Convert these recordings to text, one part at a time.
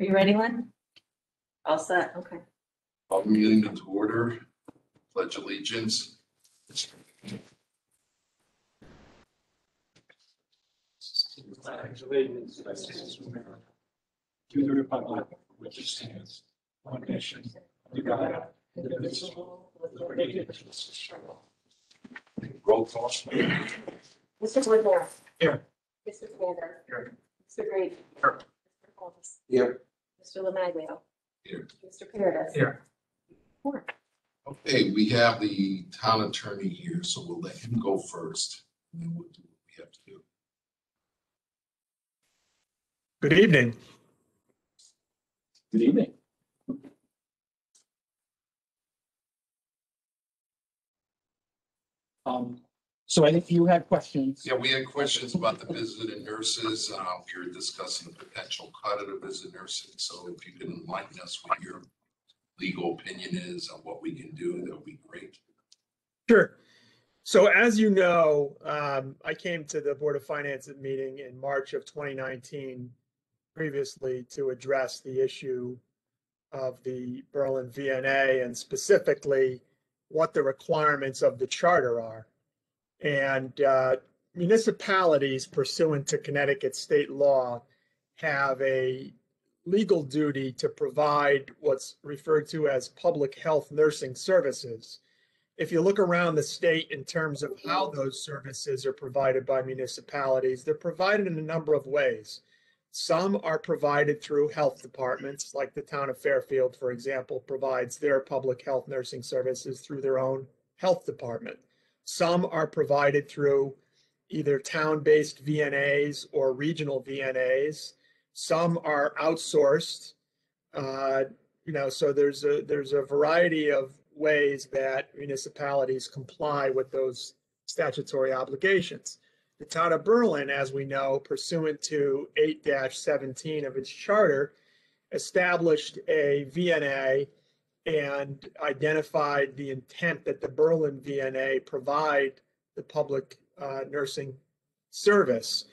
Are you ready, Lynn? All set, okay. Call the meeting to order, pledge allegiance. Pledge allegiance to the States of America, to the republic which stands one nation, under God, indivisible, with liberty and justice for all. Roll call. Mr. Woodmore. Here. Mr. Sander. Here. Mr. Grady. Here. Mr. Holmes. Here. Mr. Lemaglio. Here. Mr. Paradis. Here. Four. Okay, we have the town attorney here, so we'll let him go first. And then we'll do what we have to do. Good evening. Good evening. So I think you had questions. Yeah, we had questions about the visiting nurses. We were discussing the potential cut of the visiting nursing. So if you can enlighten us what your legal opinion is on what we can do, that would be great. Sure. So as you know, I came to the Board of Finance meeting in March of 2019 previously to address the issue of the Berlin VNA and specifically what the requirements of the charter are. And municipalities pursuant to Connecticut state law have a legal duty to provide what's referred to as public health nursing services. If you look around the state in terms of how those services are provided by municipalities, they're provided in a number of ways. Some are provided through health departments, like the town of Fairfield, for example, provides their public health nursing services through their own health department. Some are provided through either town-based VNAs or regional VNAs. Some are outsourced. So there's a variety of ways that municipalities comply with those statutory obligations. The town of Berlin, as we know, pursuant to 8-17 of its charter, established a VNA and identified the intent that the Berlin VNA provide the public nursing service.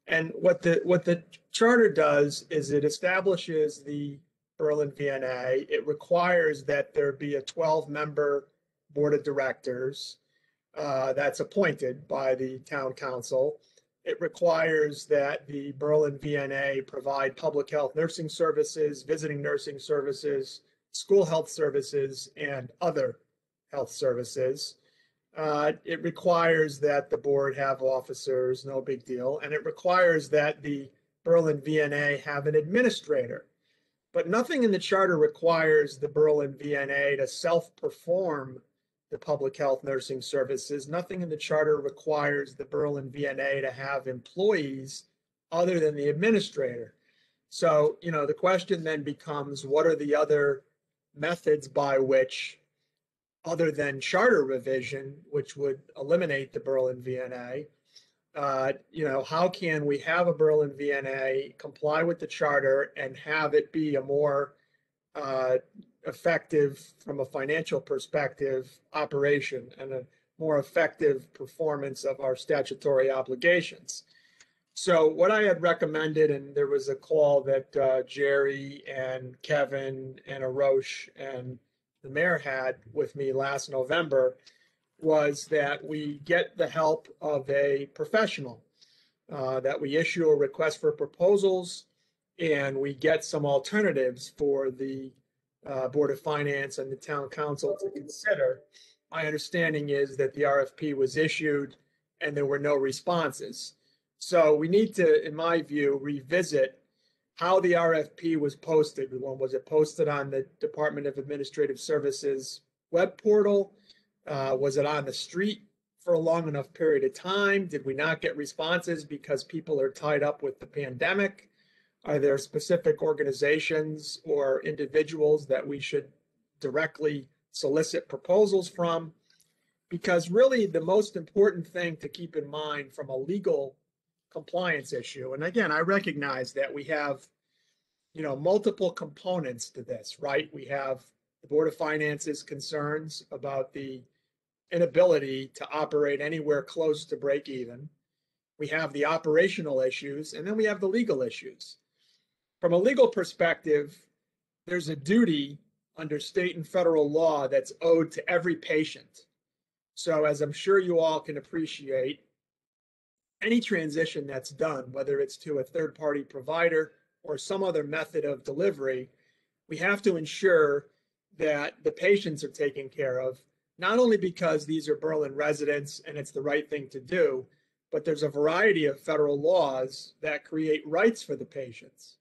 And what the charter does is it establishes the Berlin VNA. It requires that there be a 12-member board of directors that's appointed by the town council. It requires that the Berlin VNA provide public health nursing services, visiting nursing services, school health services, and other health services. It requires that the board have officers, no big deal. And it requires that the Berlin VNA have an administrator. But nothing in the charter requires the Berlin VNA to self-perform the public health nursing services. Nothing in the charter requires the Berlin VNA to have employees other than the administrator. So, the question then becomes, what are the other methods by which, other than charter revision, which would eliminate the Berlin VNA, how can we have a Berlin VNA comply with the charter and have it be a more effective, from a financial perspective, operation and a more effective performance of our statutory obligations? So what I had recommended, and there was a call that Jerry and Kevin and Arosh and the mayor had with me last November, was that we get the help of a professional, that we issue a request for proposals, and we get some alternatives for the Board of Finance and the town council to consider. My understanding is that the RFP was issued and there were no responses. So we need to, in my view, revisit how the RFP was posted. Was it posted on the Department of Administrative Services web portal? Was it on the street for a long enough period of time? Did we not get responses because people are tied up with the pandemic? Are there specific organizations or individuals that we should directly solicit proposals from? Because really the most important thing to keep in mind from a legal compliance issue, and again, I recognize that we have, multiple components to this, right? We have the Board of Finance's concerns about the inability to operate anywhere close to break even. We have the operational issues, and then we have the legal issues. From a legal perspective, there's a duty under state and federal law that's owed to every patient. So as I'm sure you all can appreciate, any transition that's done, whether it's to a third-party provider or some other method of delivery, we have to ensure that the patients are taken care of, not only because these are Berlin residents and it's the right thing to do, but there's a variety of federal laws that create rights for the patients.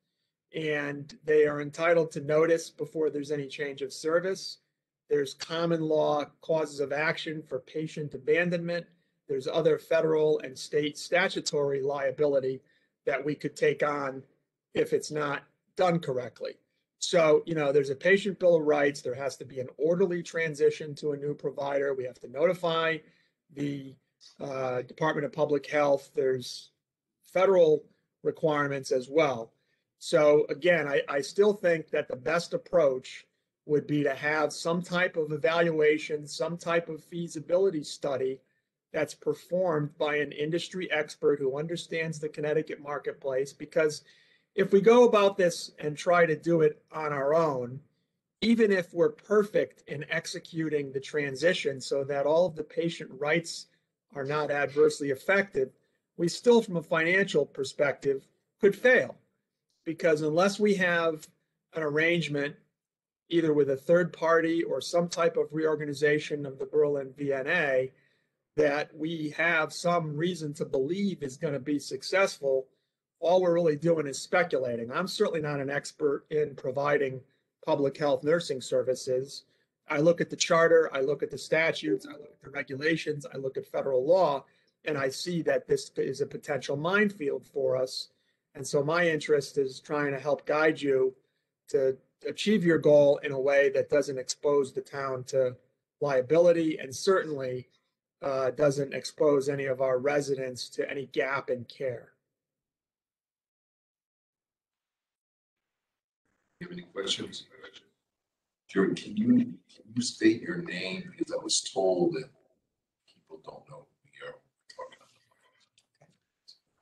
And they are entitled to notice before there's any change of service. There's common law causes of action for patient abandonment. There's other federal and state statutory liability that we could take on if it's not done correctly. So, there's a patient bill of rights. There has to be an orderly transition to a new provider. We have to notify the Department of Public Health. There's federal requirements as well. So again, I still think that the best approach would be to have some type of evaluation, some type of feasibility study that's performed by an industry expert who understands the Connecticut marketplace. Because if we go about this and try to do it on our own, even if we're perfect in executing the transition so that all of the patient rights are not adversely affected, we still, from a financial perspective, could fail. Because unless we have an arrangement, either with a third party or some type of reorganization of the Berlin VNA, that we have some reason to believe is going to be successful, all we're really doing is speculating. I'm certainly not an expert in providing public health nursing services. I look at the charter, I look at the statutes, I look at the regulations, I look at federal law, and I see that this is a potential minefield for us. And so my interest is trying to help guide you to achieve your goal in a way that doesn't expose the town to liability, and certainly doesn't expose any of our residents to any gap in care. Do you have any questions? Jerry, can you state your name? Because I was told that people don't know who you're talking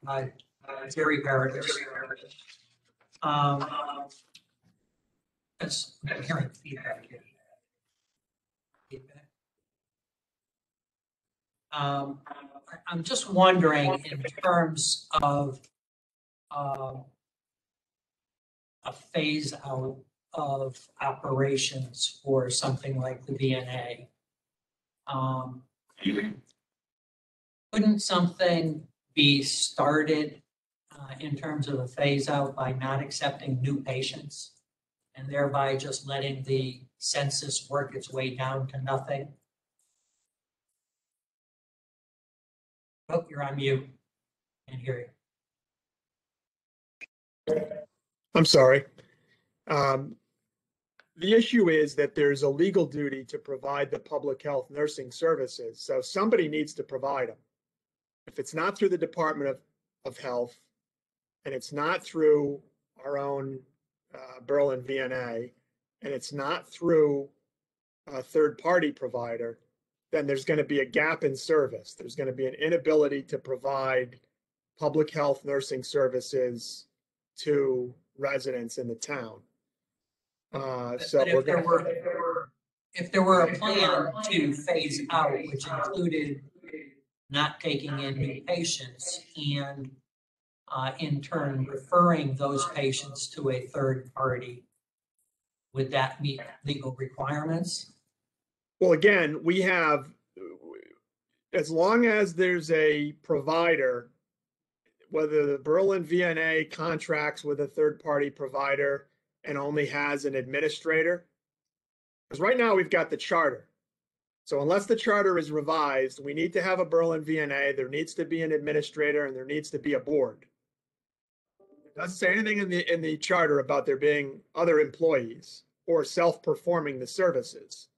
about. Hi, Terry Paradis. I'm hearing feedback here. I'm just wondering, in terms of a phase out of operations for something like the VNA, couldn't something be started in terms of a phase out by not accepting new patients and thereby just letting the census work its way down to nothing? Oh, you're on mute. Can't hear you. I'm sorry. The issue is that there's a legal duty to provide the public health nursing services. So somebody needs to provide them. If it's not through the Department of Health, and it's not through our own Berlin VNA, and it's not through a third-party provider, then there's going to be a gap in service. There's going to be an inability to provide public health nursing services to residents in the town. So but if there were a plan to phase out, which included not taking in new patients and in turn referring those patients to a third party, would that meet legal requirements? Well, again, we have, as long as there's a provider, whether the Berlin VNA contracts with a third-party provider and only has an administrator, because right now we've got the charter. So unless the charter is revised, we need to have a Berlin VNA, there needs to be an administrator, and there needs to be a board. It doesn't say anything in the charter about there being other employees or self-performing the services.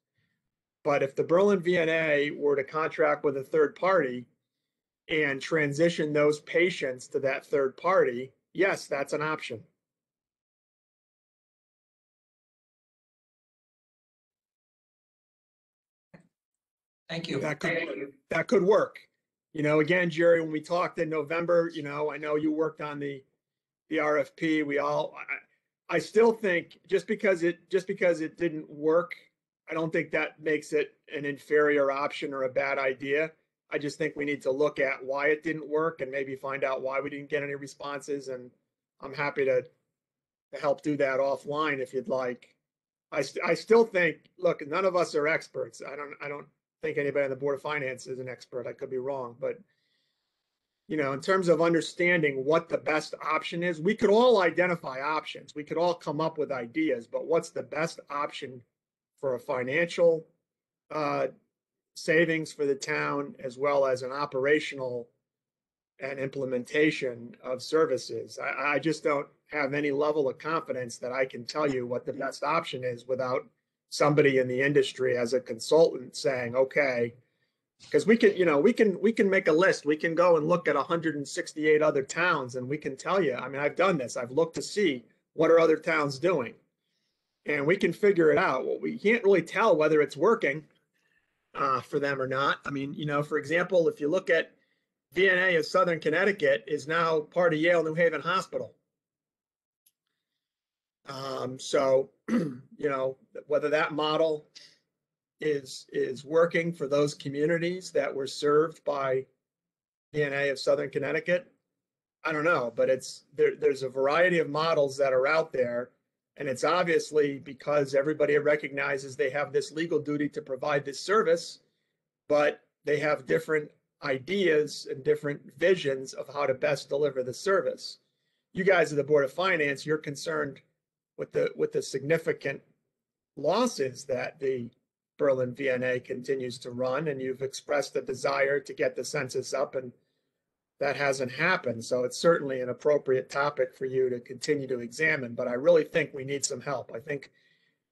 But if the Berlin VNA were to contract with a third party and transition those patients to that third party, yes, that's an option. Thank you. That could work. Again, Jerry, when we talked in November, I know you worked on the RFP. I still think just because it didn't work, I don't think that makes it an inferior option or a bad idea. I just think we need to look at why it didn't work and maybe find out why we didn't get any responses. And I'm happy to help do that offline if you'd like. I still think, look, none of us are experts. I don't think anybody on the Board of Finance is an expert. I could be wrong, but in terms of understanding what the best option is, we could all identify options. We could all come up with ideas, but what's the best option for a financial savings for the town, as well as an operational and implementation of services? I just don't have any level of confidence that I can tell you what the best option is without somebody in the industry as a consultant saying, okay, because we can make a list. We can go and look at 168 other towns and we can tell you, I mean, I've done this. I've looked to see what are other towns doing and we can figure it out. Well, we can't really tell whether it's working for them or not. I mean, for example, if you look at VNA of Southern Connecticut is now part of Yale New Haven Hospital. So, whether that model is working for those communities that were served by VNA of Southern Connecticut, I don't know, but there's a variety of models that are out there, and it's obviously because everybody recognizes they have this legal duty to provide this service, but they have different ideas and different visions of how to best deliver the service. You guys at the Board of Finance, you're concerned with the significant losses that the Berlin VNA continues to run, and you've expressed a desire to get the census up, and that hasn't happened. So it's certainly an appropriate topic for you to continue to examine, but I really think we need some help. I think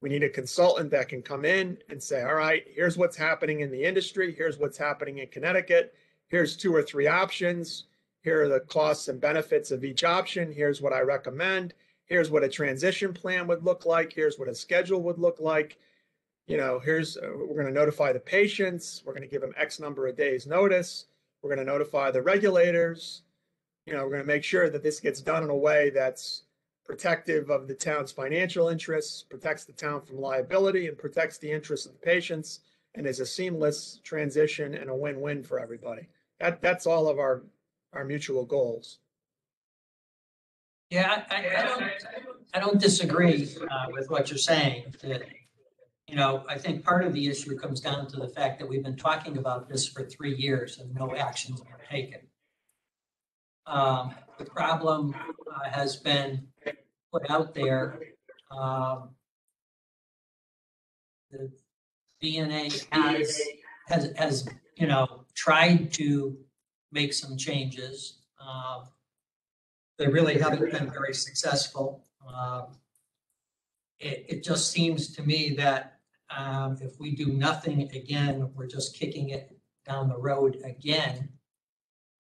we need a consultant that can come in and say, all right, here's what's happening in the industry. Here's what's happening in Connecticut. Here's 2 or 3 options. Here are the costs and benefits of each option. Here's what I recommend. Here's what a transition plan would look like. Here's what a schedule would look like. We're going to notify the patients. We're going to give them X number of days notice. We're going to notify the regulators. We're going to make sure that this gets done in a way that's protective of the town's financial interests, protects the town from liability, and protects the interests of the patients, and is a seamless transition and a win-win for everybody. That's all of our mutual goals. Yeah, I don't disagree with what you're saying. That, I think part of the issue comes down to the fact that we've been talking about this for 3 years and no actions were taken. The problem has been put out there. The VNA has tried to make some changes. They really haven't been very successful. It just seems to me that if we do nothing again, we're just kicking it down the road again.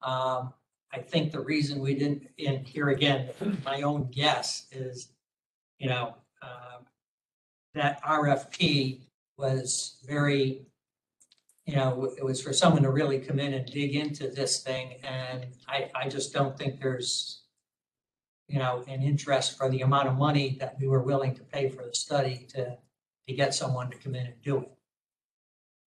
I think the reason we didn't, and here again, my own guess is, that RFP was very, it was for someone to really come in and dig into this thing. And I just don't think there's, an interest for the amount of money that we were willing to pay for the study to get someone to come in and do it.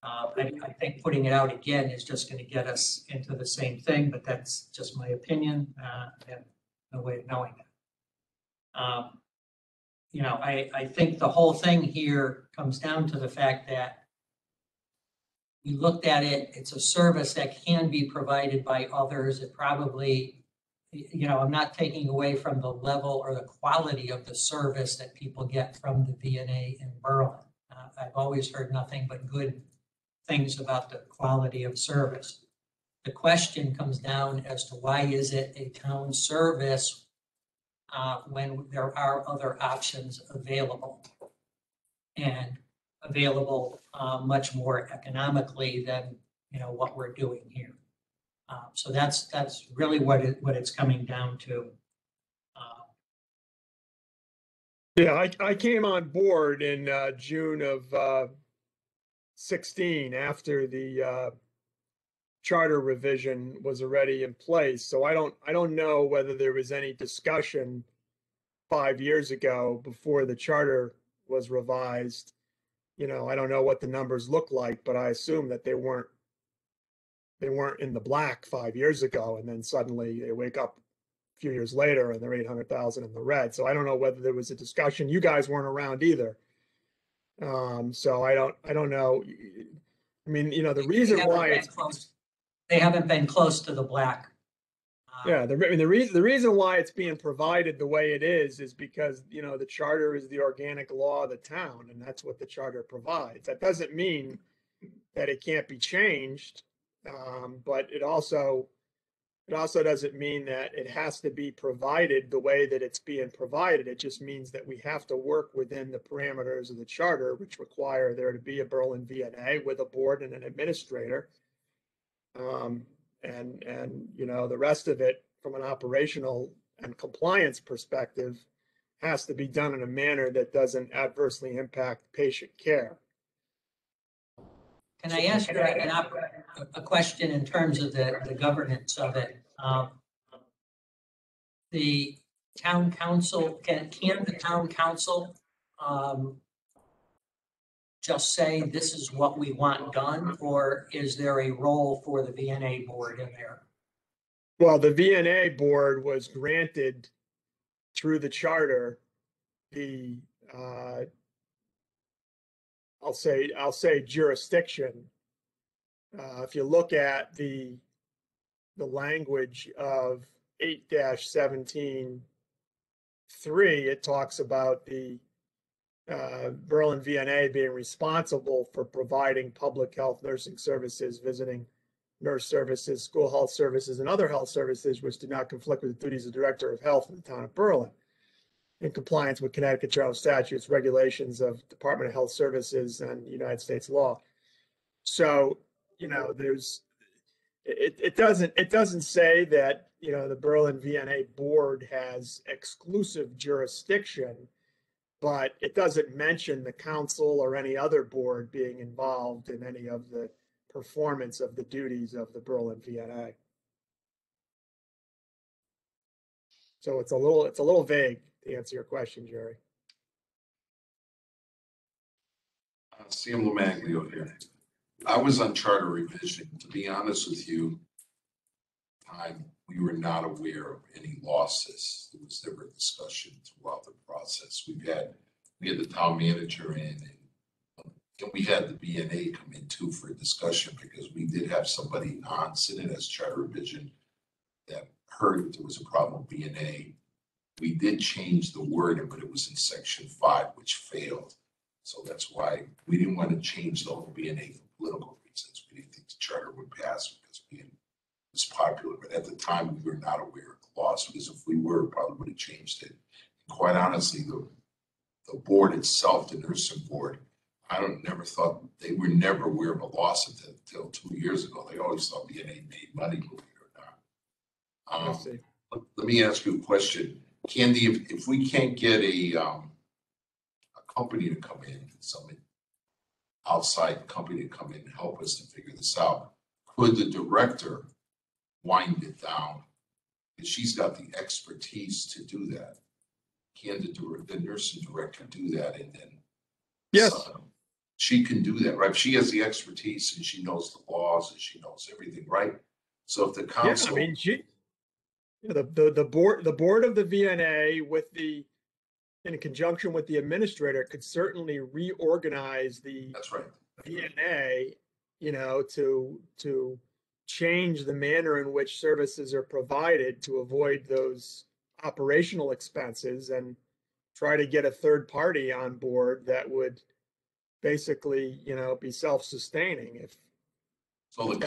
I think putting it out again is just going to get us into the same thing, but that's just my opinion. I have no way of knowing that. I think the whole thing here comes down to the fact that we looked at it, it's a service that can be provided by others. It probably, I'm not taking away from the level or the quality of the service that people get from the VNA in Berlin. I've always heard nothing but good things about the quality of service. The question comes down as to why is it a town service when there are other options available, and available much more economically than what we're doing here. So that's really what it's coming down to. Yeah, I came on board in June of 16 after the charter revision was already in place. So I don't know whether there was any discussion 5 years ago before the charter was revised. I don't know what the numbers look like, but I assume that they weren't in the black 5 years ago, and then suddenly they wake up a few years later and they're 800,000 in the red. So I don't know whether there was a discussion. You guys weren't around either. So I don't know. I mean, the reason why they haven't been close to the black. Yeah, the reason why it's being provided the way it is because, the charter is the organic law of the town, and that's what the charter provides. That doesn't mean that it can't be changed, but it also doesn't mean that it has to be provided the way that it's being provided. It just means that we have to work within the parameters of the charter, which require there to be a Berlin VNA with a board and an administrator. And the rest of it from an operational and compliance perspective has to be done in a manner that doesn't adversely impact patient care. Can I ask you a question in terms of the governance of it? The town council, can the town council just say this is what we want done, or is there a role for the VNA board in there? Well, the VNA board was granted through the charter the I'll say jurisdiction. If you look at the language of 8-17(3), it talks about the Berlin VNA being responsible for providing public health nursing services, visiting nurse services, school health services, and other health services which do not conflict with the duties of Director of Health in the town of Berlin, in compliance with Connecticut general statutes, regulations of Department of Health Services, and United States law. So, it doesn't say that, the Berlin VNA board has exclusive jurisdiction, but it doesn't mention the council or any other board being involved in any of the performance of the duties of the Berlin VNA. So it's a little vague to answer your question, Jerry. Sam Lamaglio here. I was on charter revision. To be honest with you, we were not aware of any losses. There was never a discussion throughout the process. We had the town manager in, and we had the BNA come in too for a discussion, because we did have somebody on sitting as charter revision that heard that there was a problem with BNA. We did change the wording, but it was in section 5, which failed. So that's why we didn't want to change the whole BNA for political reasons. We didn't think the charter would pass because BNA was popular. But at the time, we were not aware of the loss, because if we were, probably would have changed it. And quite honestly, the board itself, the nursing board, never thought, they were never aware of a loss until 2 years ago. They always thought BNA made money, believe it or not. Let me ask you a question. Candy, if we can't get a company to come in, some outside company to come in and help us to figure this out, could the director wind it down? Because she's got the expertise to do that. Can the nursing director do that? And then yes, she can do that, right? She has the expertise and she knows the laws and she knows everything, right? So if the council, yeah, I mean, the board of the VNA in conjunction with the administrator could certainly reorganize the that's right. VNA, to change the manner in which services are provided to avoid those operational expenses, and try to get a third party on board that would basically, be self-sustaining. If so, the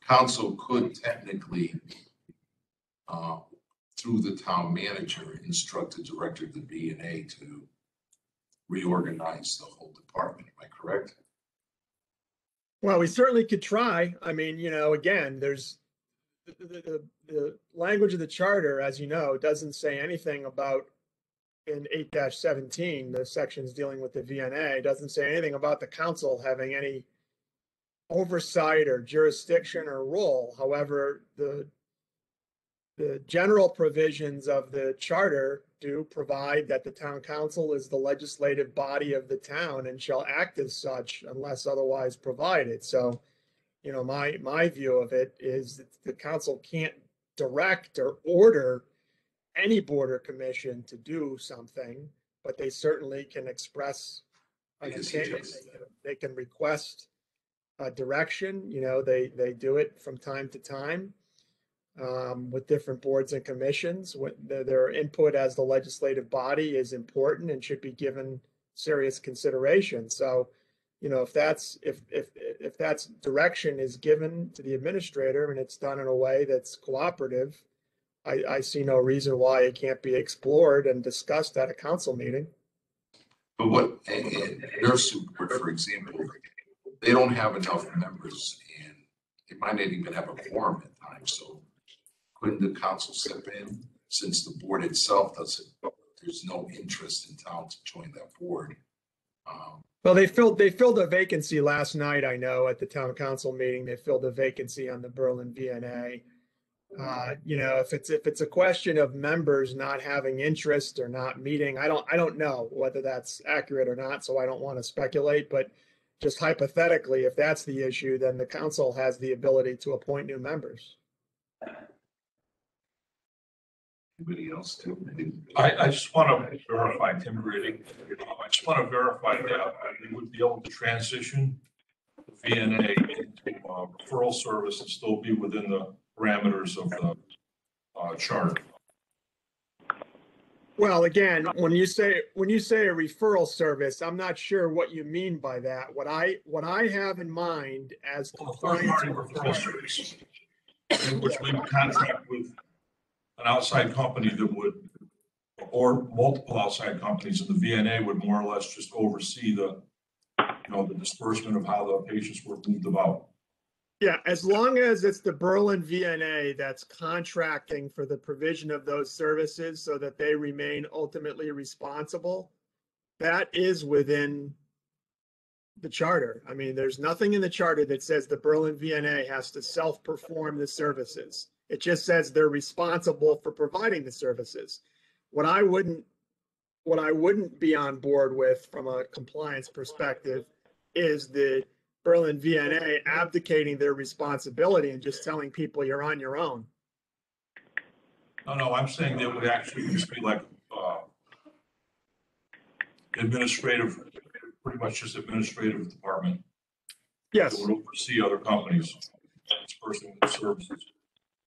council could technically, through the town manager, instruct the director of the BNA to reorganize the whole department. Am I correct? Well, we certainly could try. I mean, again, there's the language of the charter, as you know, doesn't say anything about, in 8-17, the sections dealing with the VNA, doesn't say anything about the council having any oversight or jurisdiction or role. However, the the general provisions of the charter do provide that the town council is the legislative body of the town and shall act as such unless otherwise provided. So, my view of it is that the council can't direct or order any board or commission to do something, but they certainly can express an opinion. They can request a direction. They do it from time to time with different boards and commissions. Their input as the legislative body is important and should be given serious consideration. So, if that's direction is given to the administrator and it's done in a way that's cooperative, I see no reason why it can't be explored and discussed at a council meeting. But what, and nursing board, for example, they don't have enough members and they might not even have a quorum at times. So couldn't the council step in since the board itself doesn't, there's no interest in town to join that board? Well, they filled a vacancy last night. I know at the town council meeting, they filled a vacancy on the Berlin VNA. If it's a question of members not having interest or not meeting, I don't know whether that's accurate or not. So I don't want to speculate, but just hypothetically, if that's the issue, then the council has the ability to appoint new members. Anybody else too? I just want to verify, Tim Grady. I just want to verify that we would be able to transition the VNA into referral service and still be within the parameters of the charter. Well, again, when you say a referral service, I'm not sure what you mean by that. What I have in mind as Third-party referral service, which we would contract with an outside company that would, or multiple outside companies, and the VNA would more or less just oversee the disbursement of how the patients were moved about. Yeah, as long as it's the Berlin VNA that's contracting for the provision of those services so that they remain ultimately responsible, that is within the charter. I mean, there's nothing in the charter that says the Berlin VNA has to self-perform the services. It just says they're responsible for providing the services. What I wouldn't be on board with from a compliance perspective is the Berlin VNA abdicating their responsibility and just telling people you're on your own. No, I'm saying that would actually just be like administrative, pretty much just administrative department. Yes. That would oversee other companies dispersing the services.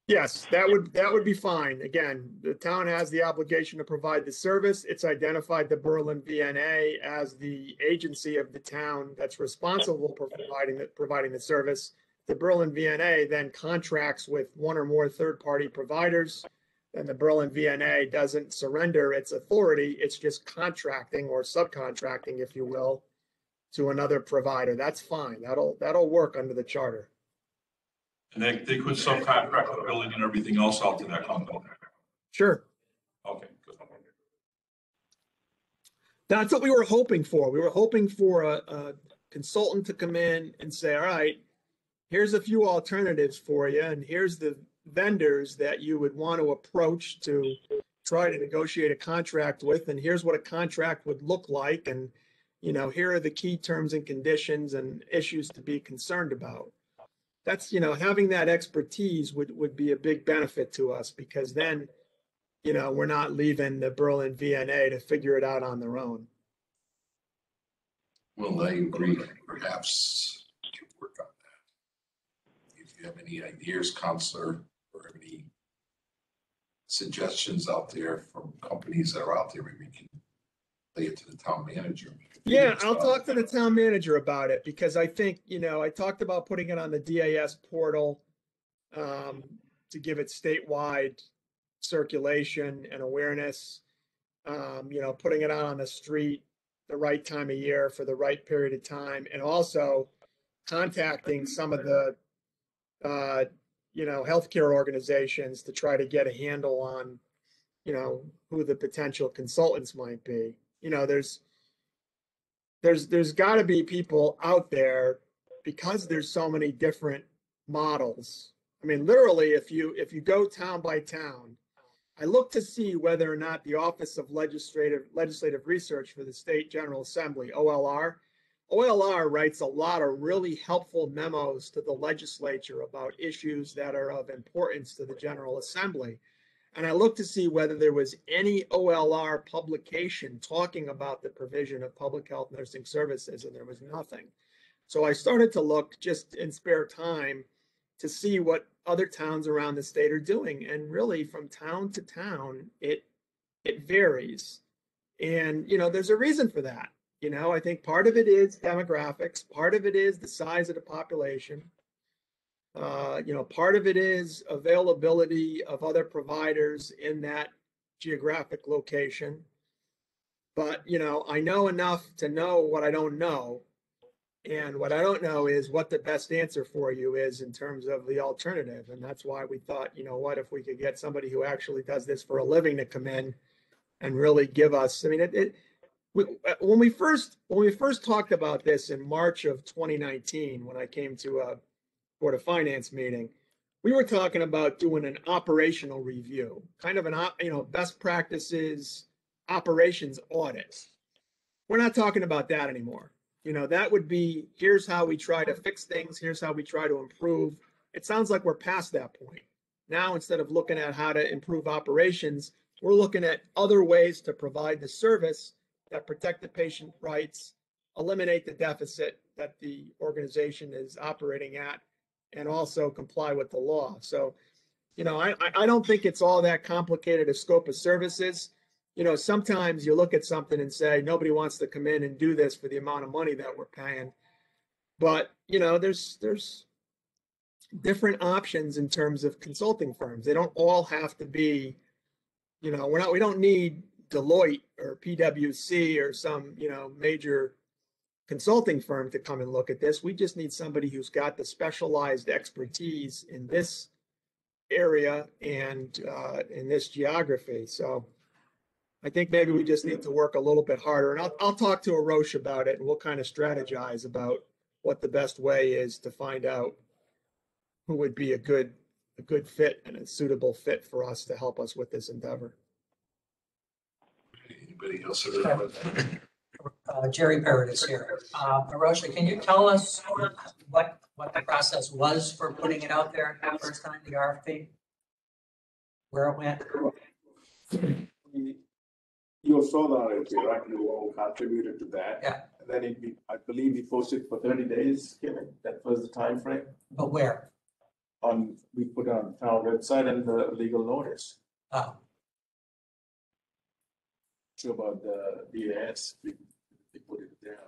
Yes, that would be fine. Again, the town has the obligation to provide the service. It's identified the Berlin VNA as the agency of the town that's responsible for providing the service. The Berlin VNA then contracts with one or more third-party providers, and the Berlin VNA doesn't surrender its authority. It's just contracting or subcontracting, if you will, to another provider. That's fine. That'll work under the charter. And they could subcontract the billing and everything else out to that company. Sure. Okay, good. That's what we were hoping for. We were hoping for a consultant to come in and say, all right, here's a few alternatives for you, and here's the vendors that you would want to approach to try to negotiate a contract with, and here's what a contract would look like, and here are the key terms and conditions and issues to be concerned about. That's, having that expertise would be a big benefit to us, because then, we're not leaving the Berlin VNA to figure it out on their own. Well, I agree. Perhaps we can work on that. If you have any ideas, Counselor, or any suggestions out there from companies that are out there, maybe we can lay it to the town manager. Yeah, I'll talk to the town manager about it, because I think, I talked about putting it on the DAS portal to give it statewide circulation and awareness, putting it out on the street the right time of year for the right period of time, and also contacting some of the, healthcare organizations to try to get a handle on, who the potential consultants might be. There's got to be people out there, because there's so many different models. I mean, literally, if you go town by town, I look to see whether or not the Office of Legislative Research for the State General Assembly, OLR writes a lot of really helpful memos to the legislature about issues that are of importance to the General Assembly. And I looked to see whether there was any OLR publication talking about the provision of public health nursing services, and there was nothing. So I started to look just in spare time to see what other towns around the state are doing. And really, from town to town, it varies. And, there's a reason for that. I think part of it is demographics, part of it is the size of the population. Part of it is availability of other providers in that geographic location. But, I know enough to know what I don't know. And what I don't know is what the best answer for you is in terms of the alternative. And that's why we thought, what if we could get somebody who actually does this for a living to come in and really give us, I mean, when we first talked about this in March of 2019, when I came to a Board of Finance meeting, we were talking about doing an operational review, kind of an, best practices operations audit. We're not talking about that anymore. That would be, here's how we try to fix things. Here's how we try to improve. It sounds like we're past that point. Now, instead of looking at how to improve operations, we're looking at other ways to provide the service that protect the patient rights, eliminate the deficit that the organization is operating at, and also comply with the law. So, I don't think it's all that complicated a scope of services. Sometimes you look at something and say, nobody wants to come in and do this for the amount of money that we're paying. But, there's different options in terms of consulting firms. They don't all have to be, we don't need Deloitte or PwC or some, major consulting firm to come and look at this. We just need somebody who's got the specialized expertise in this area and in this geography. So I think maybe we just need to work a little bit harder. And I'll talk to Arosh about it, and we'll kind of strategize about what the best way is to find out who would be a good fit and a suitable fit for us to help us with this endeavor. Anybody else? Jerry Parrott is here. Arosha, can you tell us what the process was for putting it out there the first time, the RFP? Where it went? You saw the RFP, right? You all contributed to that. Yeah. And then I believe we posted for 30 days, Kevin. That was the time frame. But where? We put on our website and the legal notice. Oh, Sure about the DAS. We put it there.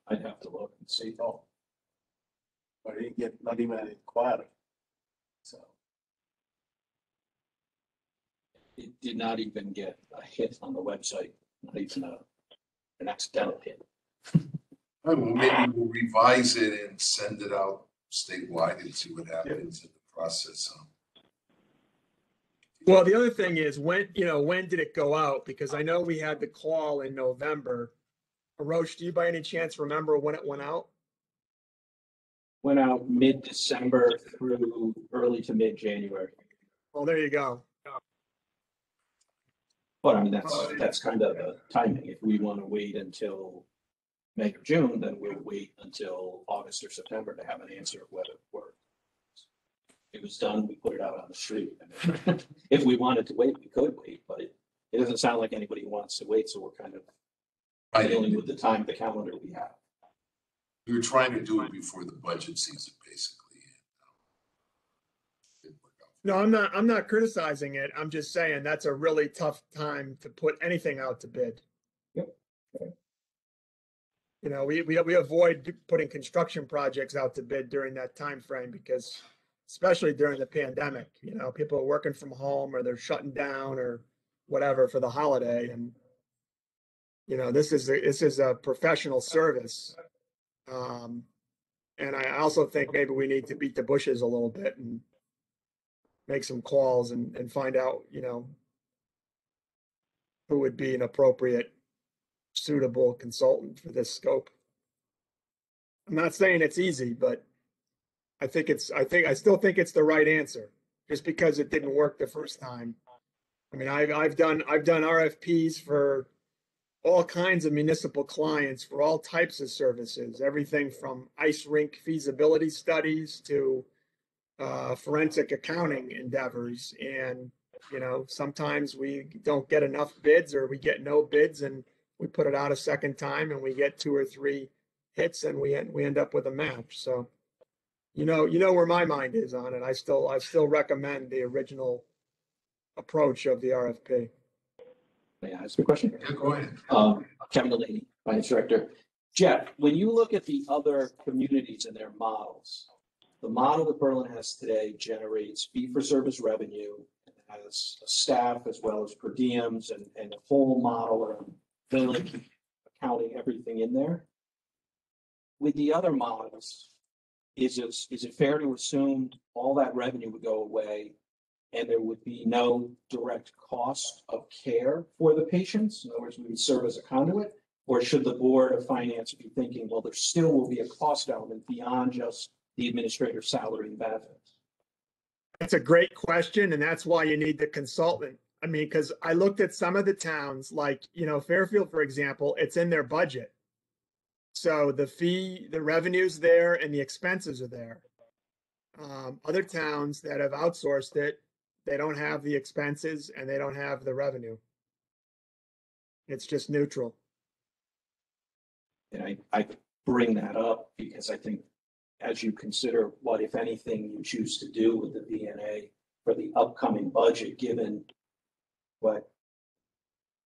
I'd have to look and see. Oh. But it get not even an inquiry. So. It did not even get a hit on the website, not even an accidental hit. Well, maybe we'll revise it and send it out statewide and see what happens in the process. Well, the other thing is when did it go out? Because I know we had the call in November. Arosh, do you by any chance remember when it went out? Went out mid-December through early to mid-January. Well, there you go. But I mean, that's kind of the timing. If we want to wait until May or June, then we'll wait until August or September to have an answer of whether it worked. It was done, we put it out on the street. I mean, if we wanted to wait, we could wait, but it doesn't sound like anybody wants to wait, so we're kind of dealing with the time, the calendar we have. We were trying to do it before the budget season, basically. Didn't work out. No, I'm not criticizing it. I'm just saying that's a really tough time to put anything out to bid. Yep. We avoid putting construction projects out to bid during that time frame because, especially during the pandemic, people are working from home or they're shutting down or whatever for the holiday, and this is a professional service, and I also think maybe we need to beat the bushes a little bit and make some calls and find out who would be an appropriate, suitable consultant for this scope. I'm not saying it's easy, but I still think it's the right answer, just because it didn't work the first time. I mean, I've done RFPs for all kinds of municipal clients for all types of services, everything from ice rink feasibility studies to forensic accounting endeavors. And, you know, sometimes we don't get enough bids or we get no bids and we put it out a second time and we get 2 or 3 hits and we end up with a match. So, you know where my mind is on it. I still recommend the original approach of the RFP. May I ask a question? Yeah, go ahead. Kevin Delaney, Finance Director. Jeff, when you look at the other communities and their models, the model that Berlin has today generates fee-for-service revenue, and has a staff as well as per diems and a whole model around billing, accounting, everything in there. With the other models, is it fair to assume all that revenue would go away and there would be no direct cost of care for the patients? In other words, we would serve as a conduit? Or should the Board of Finance be thinking, well, there still will be a cost element beyond just the administrator's salary and benefits? That's a great question, and that's why you need the consultant. I mean, because I looked at some of the towns, like, you know, Fairfield, for example, it's in their budget. So the revenue's there and the expenses are there. Other towns that have outsourced it, they don't have the expenses and they don't have the revenue. It's just neutral. And I bring that up because I think as you consider what, if anything, you choose to do with the VNA for the upcoming budget, given what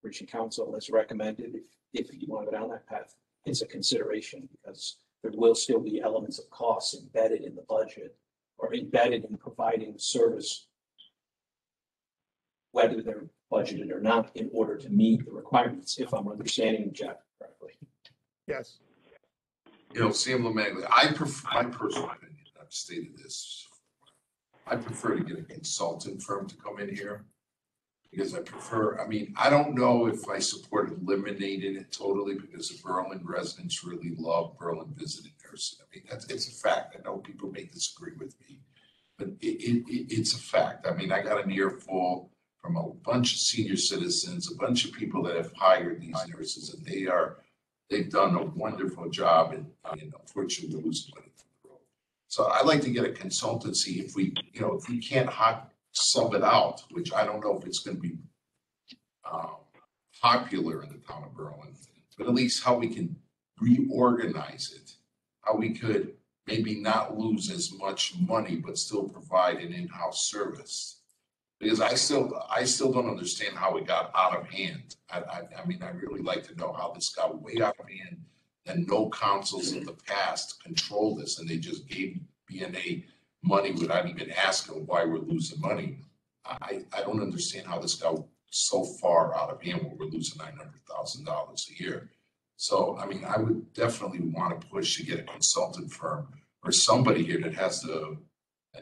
Region Council has recommended, if you want to go down that path, it's a consideration, because there will still be elements of costs embedded in the budget or embedded in providing the service, whether they're budgeted or not, in order to meet the requirements, if I'm understanding Jeff correctly. Yes. You know, Sam Lemaglia, my personal opinion, I've stated this, I prefer to get a consultant firm to come in here. Because I don't know if I support eliminating it totally, because the Berlin residents really love Berlin visiting nursing. I mean, it's a fact. I know people may disagree with me, but it's a fact. I mean, I got an earful from a bunch of senior citizens, a bunch of people that have hired these nurses, and they've done a wonderful job, and unfortunately losing money from the road. So I like to get a consultancy if we can't sub it out, which I don't know if it's going to be popular in the town of Berlin, but at least how we can reorganize it, how we could maybe not lose as much money, but still provide an in-house service. Because I still don't understand how it got out of hand. I mean, I really like to know how this got way out of hand, and no councils in the past controlled this, and they just gave BNA money without even asking why we're losing money. I don't understand how this got so far out of hand where we're losing $900,000 a year. So, I mean, I would definitely want to push to get a consultant firm or somebody here that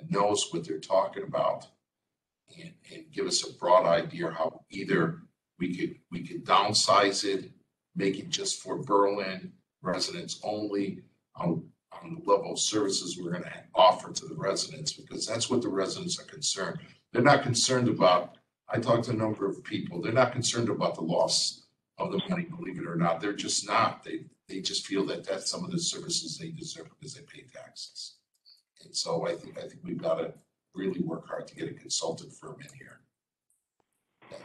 knows what they're talking about, and give us a broad idea how either we could downsize it, make it just for Berlin residents only, on the level of services we're going to offer to the residents, because that's what the residents are concerned. They're not concerned about, I talked to a number of people, they're not concerned about the loss of the money, believe it or not. They're just not. They just feel that that's some of the services they deserve because they pay taxes. And so I think we've got to really work hard to get a consultant firm in here.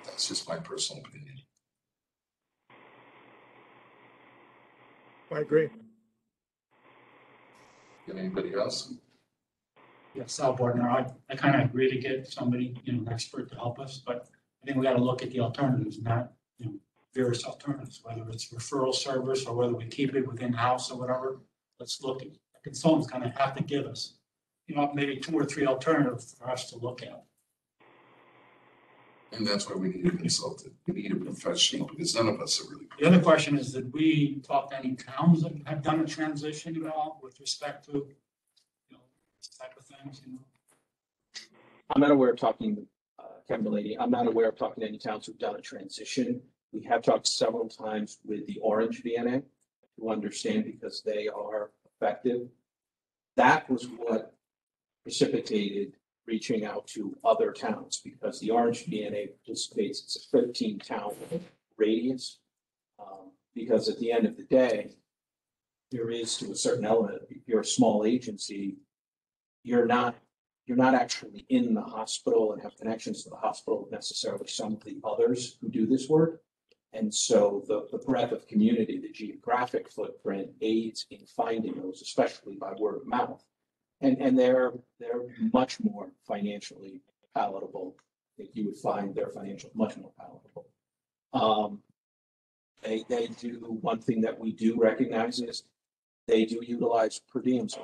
That's just my personal opinion. I agree. Anybody else? Yeah, Sal Bordner, I kind of agree to get somebody, an expert to help us, but I think we got to look at the alternatives, not, various alternatives, whether it's referral service or whether we keep it within house or whatever. Let's look at, the consultant's going to have to give us, maybe 2 or 3 alternatives for us to look at. And that's why we need a consultant. We need a professional, because none of us are really. The other question is, did we talk to any towns that have done a transition at all with respect to, this type of things, I'm not aware of talking, Kevin Delaney, I'm not aware of talking to any towns who've done a transition. We have talked several times with the Orange VNA to understand, because they are effective. That was what precipitated reaching out to other towns because the Orange VNA participates, it's a 13-town radius. Because at the end of the day, there is to a certain element, if you're a small agency, you're not actually in the hospital and have connections to the hospital necessarily some of the others who do this work. And so the breadth of community, the geographic footprint aids in finding those, especially by word of mouth. And they're much more financially palatable. I think you would find their financial much more palatable. They do one thing that we do recognize is they do utilize per diems.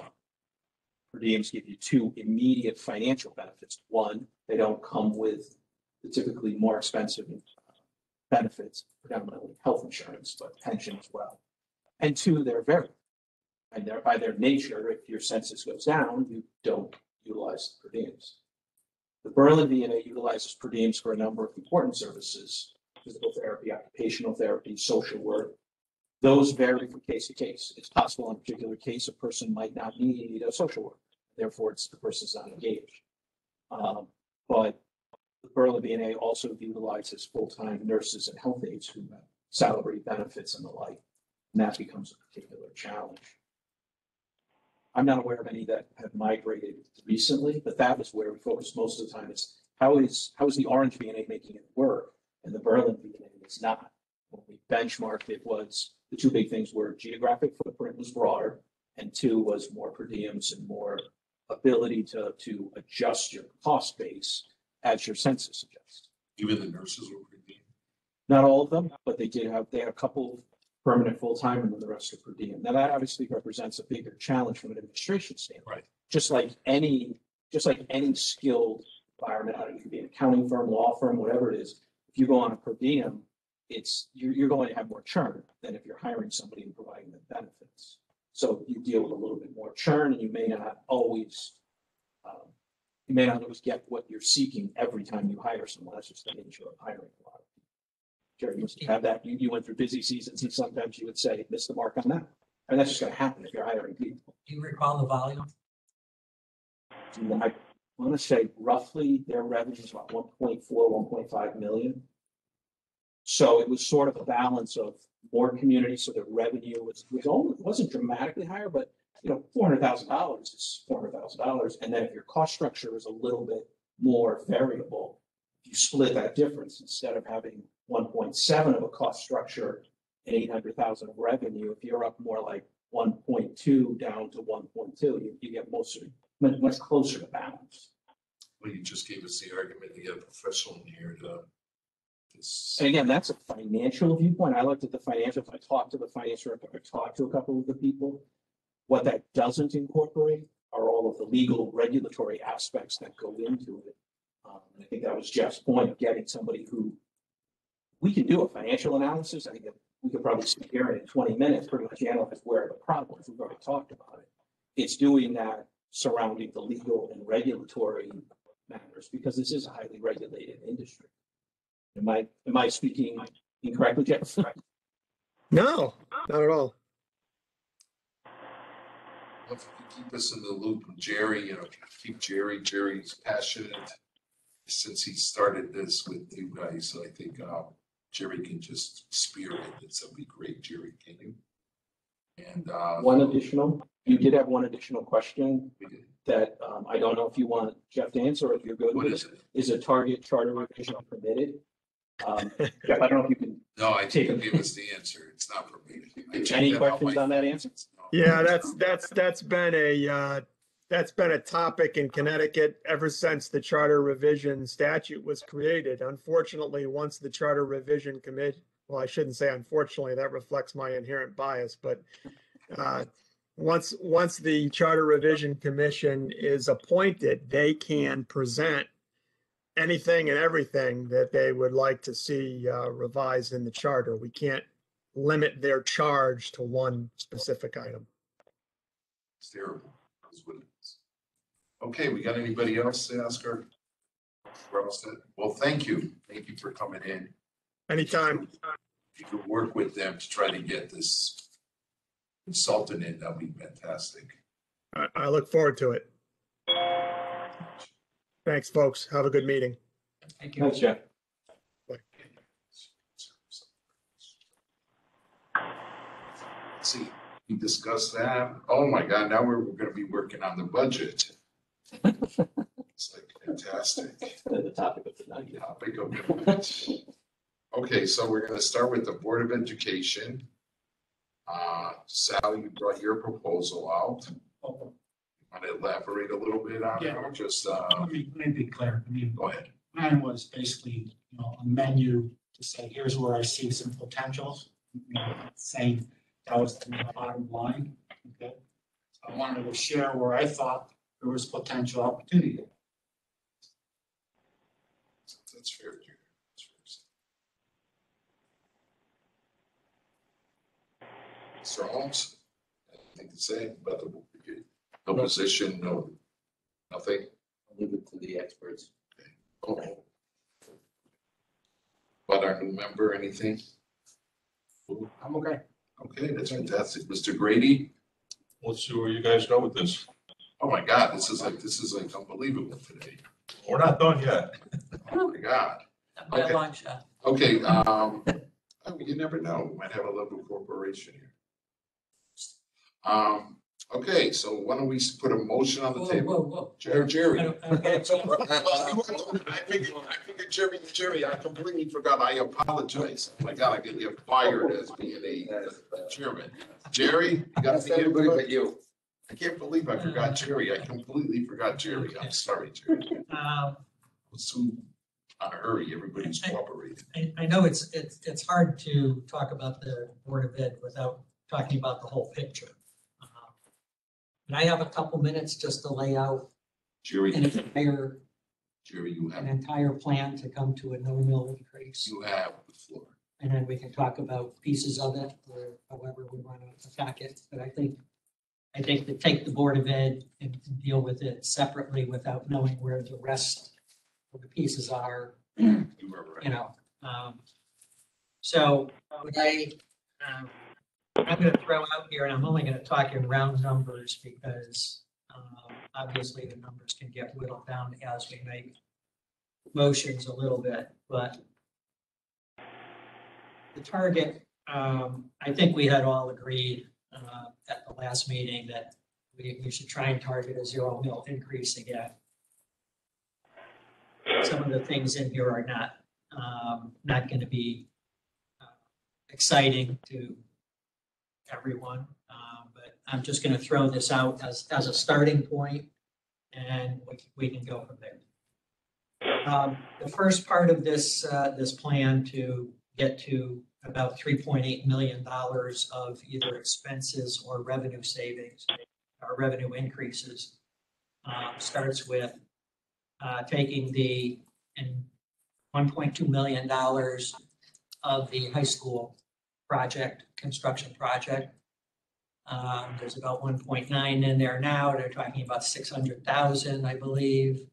Per diems give you two immediate financial benefits. One, they don't come with the typically more expensive benefits, predominantly health insurance, but pension as well. And two, they're variable. And they're, by their nature, if your census goes down, you don't utilize the per diems. The Berlin VNA utilizes per diems for a number of important services: physical therapy, occupational therapy, social work. Those vary from case to case. It's possible in a particular case, a person might not need a social worker. Therefore, it's the person's not engaged. But the Berlin VNA also utilizes full-time nurses and health aides who have salary benefits and the like. And that becomes a particular challenge. I'm not aware of any that have migrated recently, but that was where we focused most of the time. Is how is the Orange VNA making it work? And the Berlin VNA is not. When we benchmarked it, was the two big things were geographic footprint was broader, and two was more per diems and more ability to adjust your cost base as your census adjusts. Even the nurses were per diem? Not all of them, but they had a couple permanent full-time and then the rest are per diem. Now that obviously represents a bigger challenge from an administration standpoint. Right. Just like any skilled environment, it could be an accounting firm, law firm, whatever it is. If you go on a per diem, you're going to have more churn than if you're hiring somebody and providing them benefits. So you deal with a little bit more churn, and you may not always get what you're seeking every time you hire someone. That's just the nature of hiring a lot of people. Jerry, you must have that. You went through busy seasons, and sometimes you would say, miss the mark on that. And that's just going to happen if you're hiring people. Do you recall the volume? I want to say roughly their revenue is about 1.4, 1.5 million. So it was sort of a balance of more community. So the revenue wasn't dramatically higher, but $400,000 is $400,000. And then if your cost structure is a little bit more variable, you split that difference. Instead of having 1.7 of a cost structure and 800,000 of revenue, if you're up more like 1.2 down to 1.2, you get much closer to balance. Well, you just gave us the argument to get a professional in here to. And again, that's a financial viewpoint. I looked at the financials. I talked to the financial director. I talked to a couple of the people. What that doesn't incorporate are all of the legal regulatory aspects that go into it. And I think that was Jeff's point of getting somebody who we can do a financial analysis. I think we could probably speak here in 20 minutes, pretty much analyze where are the problems. We've already talked about it. It's doing that surrounding the legal and regulatory matters because this is a highly regulated industry. Am I speaking incorrectly, Jeff? No, not at all. If you keep us in the loop, Jerry, keep Jerry's passionate since he started this with you guys. So I think Jerry can just spearhead this. That'd be great, Jerry. Can you? And you did have one additional question that I don't know if you want Jeff to answer or if you're good what with is it. Is a target charter revision permitted? Jeff, I don't know if you can. No, I think you give us the answer. It's not permitted. Any questions on that answer? Yeah, that's been a topic in Connecticut ever since the charter revision statute was created. Unfortunately, once the charter revision committee, well, I shouldn't say unfortunately, that reflects my inherent bias, but once the charter revision commission is appointed, they can present anything and everything that they would like to see revised in the charter. We can't limit their charge to one specific item. It's terrible. That's what it is. Okay, we got anybody else to ask her? Well, thank you. Thank you for coming in. Anytime. If you could work with them to try to get this consultant in, that'd be fantastic. I look forward to it. Thanks, folks. Have a good meeting. Thank you. Thanks, Jeff. See, we discussed that. Oh my God, now we're gonna be working on the budget. It's like fantastic. The topic of the night. Topic of the night. Okay, so we're gonna start with the Board of Education. Sally, you brought your proposal out. Oh, Want to elaborate a little bit on it, or just, Let me be clear. I mean, go ahead. mine was basically, a menu to say, here's where I see some potentials. Saying that was the bottom line, okay? So I wanted to share where I thought there was potential opportunity. That's fair, Junior. That's fair. Mr. Holmes, anything to say about the position, no, nothing? I'll leave it to the experts. Okay. About our new member, anything? I'm okay. Okay, that's fantastic. Mr. Grady? Let's see where you guys go with this. Oh my God, this is like unbelievable today. We're not done yet. Oh my God. Not by a long shot. Okay, you never know. We might have a local corporation here. Okay, so why don't we put a motion on the Whoa, table? whoa. Jerry. I don't get it. I figured Jerry, I completely forgot. I apologize. Oh my God, I get you fired as being a chairman. Jerry, you got to everybody but you. I can't believe I forgot Jerry. I completely forgot Jerry. I'm sorry, Jerry. Was too on a hurry. Everybody's cooperating. I know it's hard to talk about the Board of Ed without talking about the whole picture. And I have a couple minutes just to lay out Jerry, an entire you plan to come to a no mill increase. have the floor. And then we can talk about pieces of it or however we want to attack it. But I think to take the Board of Ed and deal with it separately without knowing where the rest of the pieces are, You were right. So what I'm going to throw out here, and I'm only going to talk in round numbers because obviously the numbers can get whittled down as we make motions a little bit, but the target, I think we had all agreed at the last meeting that we should try and target a 0 mill increase again. Some of the things in here are not going to be exciting to everyone, but I'm just going to throw this out as a starting point, and we can go from there. The first part of this plan to get to about $3.8 million of either expenses or revenue savings or revenue increases starts with taking the $1.2 million of the high school construction project. There's about 1.9 in there now. They're talking about 600,000, I believe,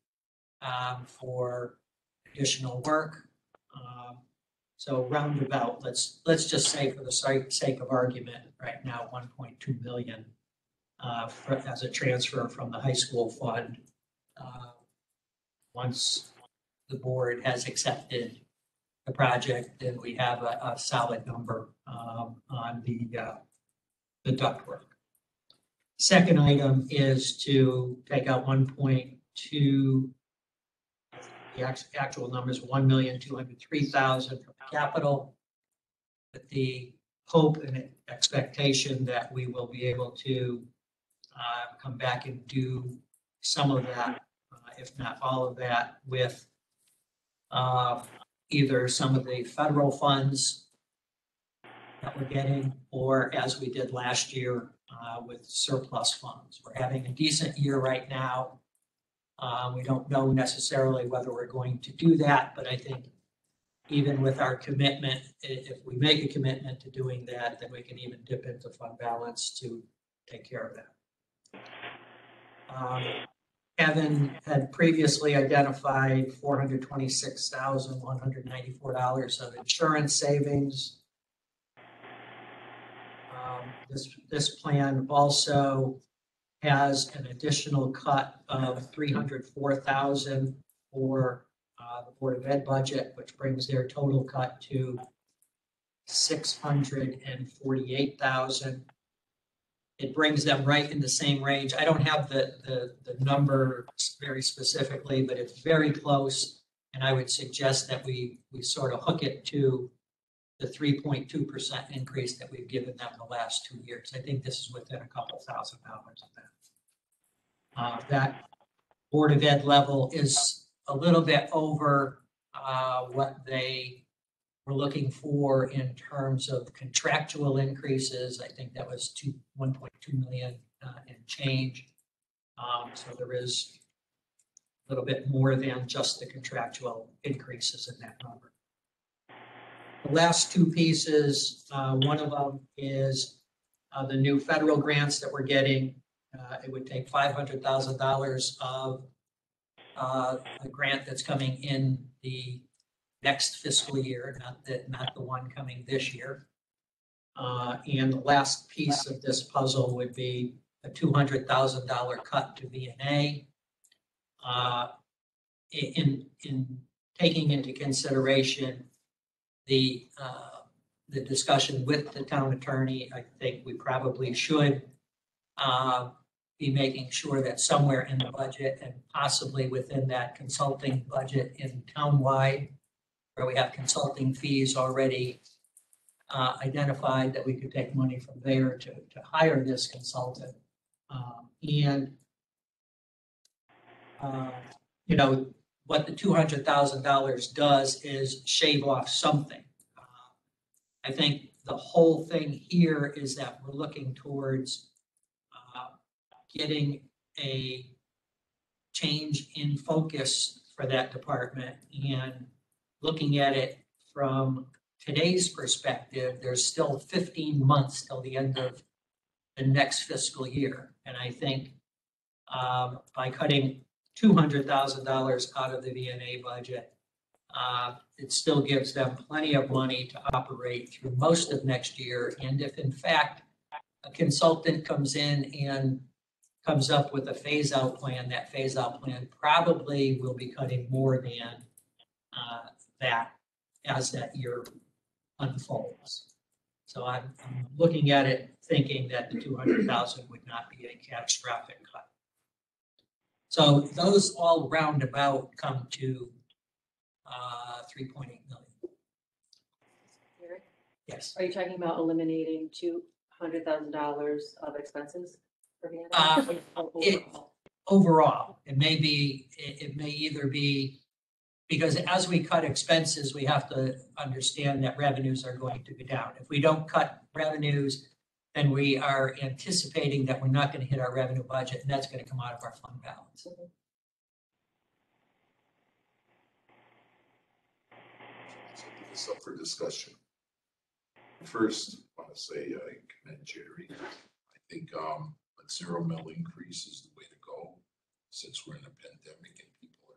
for additional work. So roundabout, let's just say for the sake of argument, right now, 1.2 million as a transfer from the high school fund. Once the board has accepted the project, then we have a solid number on the ductwork. Second item is to take out 1.2, the actual number is 1,203,000 from capital, with the hope and expectation that we will be able to come back and do some of that, if not all of that, with either some of the federal funds that we're getting, or as we did last year with surplus funds. We're having a decent year right now. We don't know necessarily whether we're going to do that, but I think even with our commitment, if we make a commitment to doing that, then we can even dip into fund balance to take care of that. Kevin had previously identified $426,194 of insurance savings. This plan also has an additional cut of $304,000 for the Board of Ed budget, which brings their total cut to $648,000. It brings them right in the same range. I don't have the number very specifically, but it's very close. And I would suggest that we sort of hook it to the 3.2% increase that we've given them the last 2 years. I think this is within a couple $1,000 of that. That Board of Ed level is a little bit over what they were looking for in terms of contractual increases. I think that was 1.2 million and change. So there is a little bit more than just the contractual increases in that number. The last two pieces, one of them is the new federal grants that we're getting. It would take $500,000 of a grant that's coming in the next fiscal year, not the one coming this year. And the last piece of this puzzle would be a $200,000 cut to V&A. In taking into consideration the discussion with the town attorney, I think we probably should be making sure that somewhere in the budget and possibly within that consulting budget in townwide, where we have consulting fees already identified, that we could take money from there to hire this consultant. You know, what the $200,000 does is shave off something. I think the whole thing here is that we're looking towards getting a change in focus for that department, and looking at it from today's perspective, there's still 15 months till the end of the next fiscal year. And I think by cutting $200,000 out of the V&A budget, it still gives them plenty of money to operate through most of next year. And if in fact a consultant comes in and comes up with a phase-out plan, that phase-out plan probably will be cutting more than that as that year unfolds. So I'm looking at it thinking that the 200,000 would not be a catastrophic cut. So those all roundabout come to 3.8 million. Eric, Yes. are you talking about eliminating $200,000 of expenses for me? Overall, it may either be, because as we cut expenses, we have to understand that revenues are going to go down. If we don't cut revenues, then we are anticipating that we're not going to hit our revenue budget, and that's going to come out of our fund balance. So this up for discussion. First, I want to say I commend Jerry. I think a 0 mil increase is the way to go since we're in a pandemic and people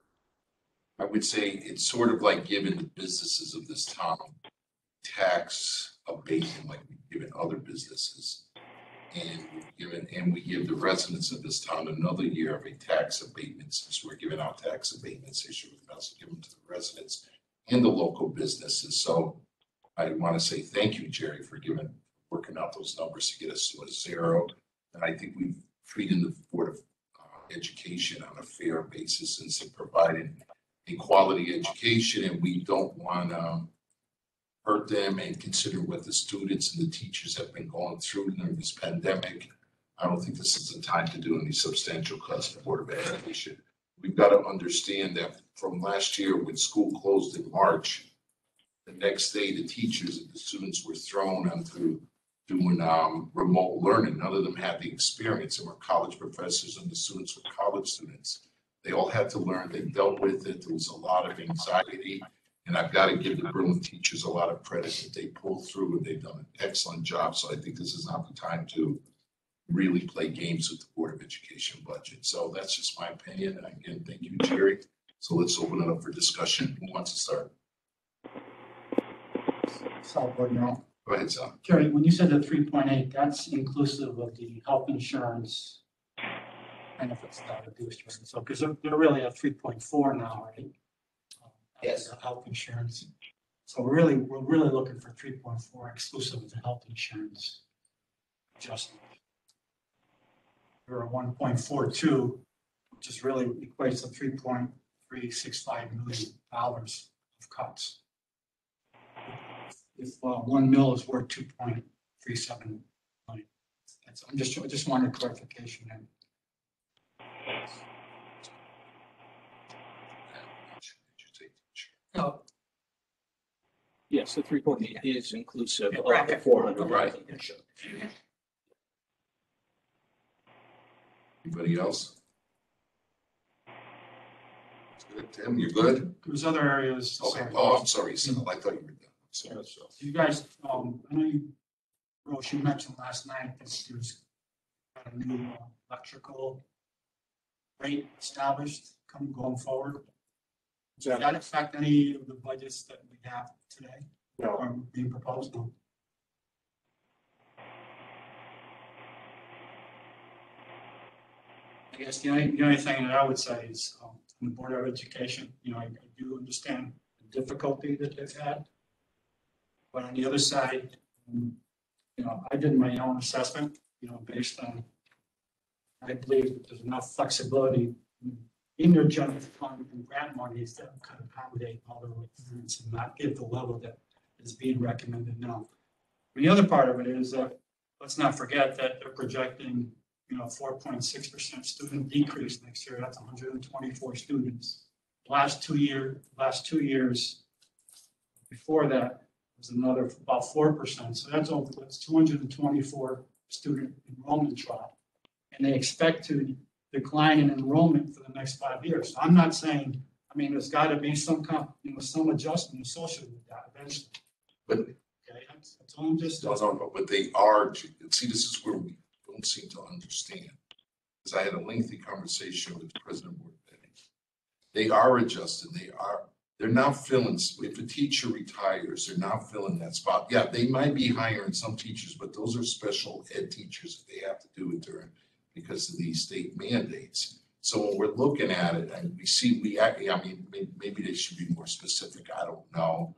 are. I would say it's sort of like giving the businesses of this town tax abatement like we've given other businesses. And we give the residents of this town another year of a tax abatement, since we're giving out tax abatements this year. We can also give them to the residents and the local businesses. So I want to say thank you, Jerry, for working out those numbers to get us to a 0. And I think we've treated the Board of Education on a fair basis and providing a quality education, and we don't want to hurt them and consider what the students and the teachers have been going through during this pandemic. I don't think this is the time to do any substantial cuts to the Board of Education. We've got to understand that from last year when school closed in March, the next day the teachers and the students were thrown onto doing remote learning. None of them had the experience, and were college professors, and the students were college students. They all had to learn. They dealt with it. There was a lot of anxiety. And I've got to give the Berlin teachers a lot of credit that they pulled through, and they've done an excellent job. So I think this is not the time to really play games with the Board of Education budget. So that's just my opinion. And again, thank you, Jerry. So let's open it up for discussion. Who wants to start? Sal Bordenall. Go ahead, Sal. Jerry, when you said the 3.8, that's inclusive of the health insurance benefits that are reduced, right? So, because they're really at 3.4 now, right? Yes. After the health insurance. So we're really looking for 3.4 exclusive of the health insurance adjustment. We're at 1.42, which is really equates to $3.365 million of cuts. If 1 mil is worth 2.37 million. I just wanted clarification. And No, Yes, the 3.8 is inclusive Yeah, of right. the 400. Right. Anybody else? Good. Tim, you good? there's other areas. Okay. sorry. Oh, I'm sorry, Sam. I thought you were done. I'm sorry. You guys, I know you, Rose, you mentioned last night that there's a new electrical rate established going forward. Does that affect any of the budgets that we have today No, or being proposed? No. I guess the only thing that I would say is, from the Board of Education, I do understand the difficulty that they've had. But on the other side, I did my own assessment, based on, I believe that there's enough flexibility in their general fund and grant monies that could accommodate all the requirements and not give the level that is being recommended now. The other part of it is that, let's not forget that they're projecting 4.6% student decrease next year. That's 124 students. Last two years before that was another about 4%. So that's 224 student enrollment drop. And they expect to decline in enrollment for the next 5 years. So I'm not saying, there's got to be some some adjustment associated with that eventually. But Okay, that's all I'm just. no, but they are, see, this is where we don't seem to understand. Because I had a lengthy conversation with the president of board. They are adjusting, they're not filling, if a teacher retires, they're not filling that spot. Yeah, they might be hiring some teachers, but those are special ed teachers that they have to do it during because of these state mandates. So when we're looking at it and we see, maybe they should be more specific, I don't know.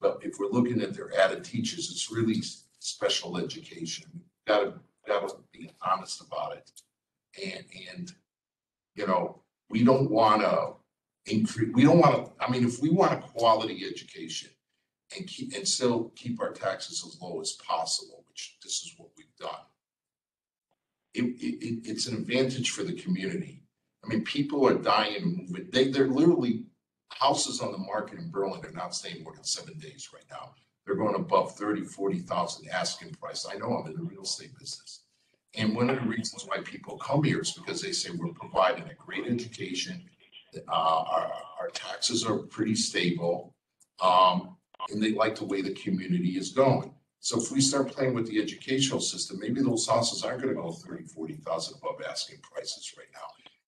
But if we're looking at their added teachers, it's really special education. Gotta be honest about it. And we don't want to increase, if we want a quality education and still keep our taxes as low as possible, which this is what we've done. It's an advantage for the community. People are dying and moving. They're literally houses on the market in Berlin. They're not staying more than 7 days right now. They're going above 30, 40,000 asking price. I know I'm in the real estate business. And one of the reasons why people come here is because they say we're providing a great education. Our taxes are pretty stable. And they like the way the community is going. So if we start playing with the educational system, maybe those houses aren't going to go 30, 40,000 above asking prices right now.